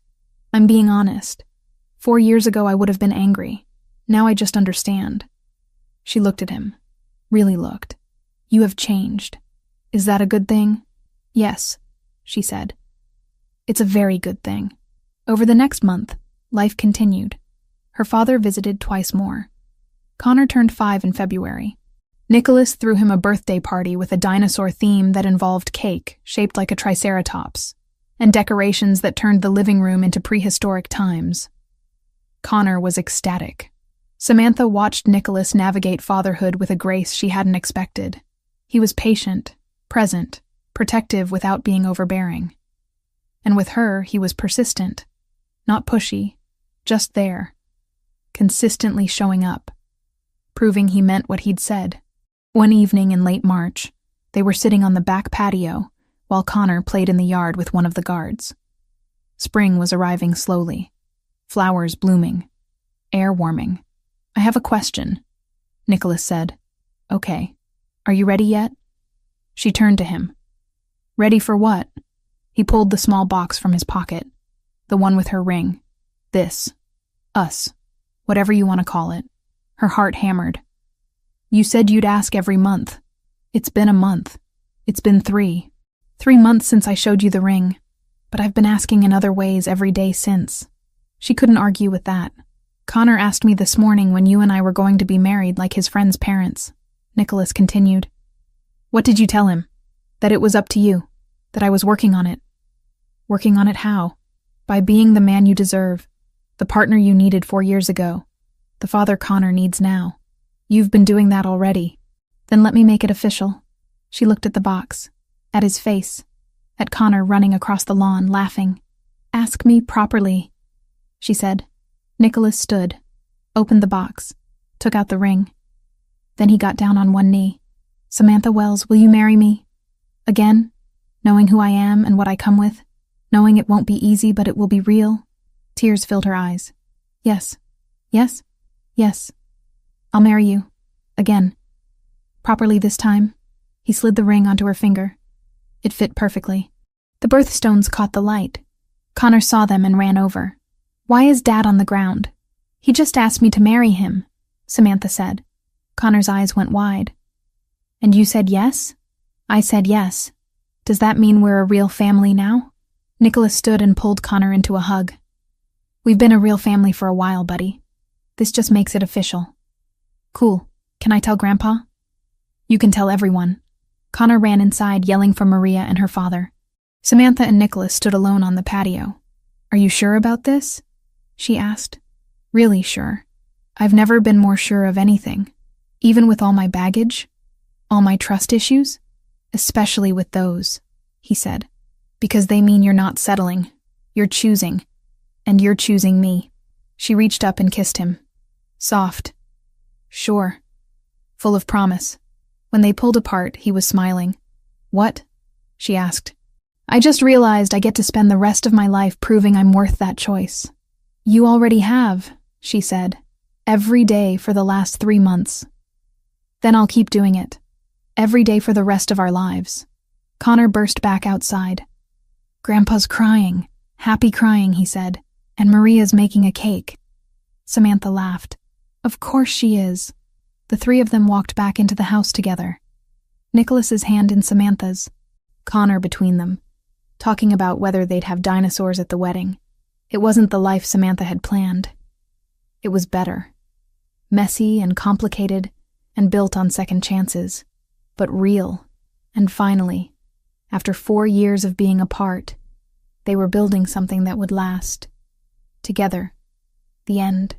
Speaker 1: I'm being honest. 4 years ago I would have been angry. Now I just understand. She looked at him. Really looked. You have changed. Is that a good thing? Yes, she said. It's a very good thing. Over the next month, life continued. Her father visited twice more. Connor turned 5 in February. Nicholas threw him a birthday party with a dinosaur theme that involved cake shaped like a triceratops, and decorations that turned the living room into prehistoric times. Connor was ecstatic. Samantha watched Nicholas navigate fatherhood with a grace she hadn't expected. He was patient, present, protective without being overbearing. And with her, he was persistent, not pushy, just there, consistently showing up, proving he meant what he'd said. One evening in late March, they were sitting on the back patio while Connor played in the yard with one of the guards. Spring was arriving slowly, flowers blooming, air warming. I have a question, Nicholas said. Okay. Are you ready yet? She turned to him. Ready for what? He pulled the small box from his pocket, the one with her ring. This. Us. Whatever you want to call it. Her heart hammered. You said you'd ask every month. It's been a month. It's been 3. 3 months since I showed you the ring, but I've been asking in other ways every day since. She couldn't argue with that. Connor asked me this morning when you and I were going to be married like his friend's parents. Nicholas continued. What did you tell him? That it was up to you. That I was working on it. Working on it how? By being the man you deserve. The partner you needed 4 years ago. The father Connor needs now. You've been doing that already. Then let me make it official. She looked at the box. At his face. At Connor running across the lawn, laughing. Ask me properly, she said. Nicholas stood, opened the box, took out the ring. Then he got down on one knee. Samantha Wells, will you marry me? Again, knowing who I am and what I come with, knowing it won't be easy but it will be real. Tears filled her eyes. Yes, yes, yes. I'll marry you. Again. Properly this time. He slid the ring onto her finger. It fit perfectly. The birthstones caught the light. Connor saw them and ran over. Why is Dad on the ground? He just asked me to marry him, Samantha said. Connor's eyes went wide. And you said yes? I said yes. Does that mean we're a real family now? Nicholas stood and pulled Connor into a hug. We've been a real family for a while, buddy. This just makes it official. Cool. Can I tell Grandpa? You can tell everyone. Connor ran inside, yelling for Maria and her father. Samantha and Nicholas stood alone on the patio. Are you sure about this? She asked. Really sure. I've never been more sure of anything. Even with all my baggage, all my trust issues, especially with those, he said. Because they mean you're not settling. You're choosing. And you're choosing me. She reached up and kissed him. Soft. Sure. Full of promise. When they pulled apart, he was smiling. What? She asked. I just realized I get to spend the rest of my life proving I'm worth that choice. You already have, she said. Every day for the last 3 months. Then I'll keep doing it. Every day for the rest of our lives. Connor burst back outside. Grandpa's crying. Happy crying, he said. And Maria's making a cake. Samantha laughed. Of course she is. The three of them walked back into the house together. Nicholas's hand in Samantha's. Connor between them. Talking about whether they'd have dinosaurs at the wedding. It wasn't the life Samantha had planned. It was better. Messy and complicated and built on second chances. But real. And finally, after 4 years of being apart, they were building something that would last. Together. The end.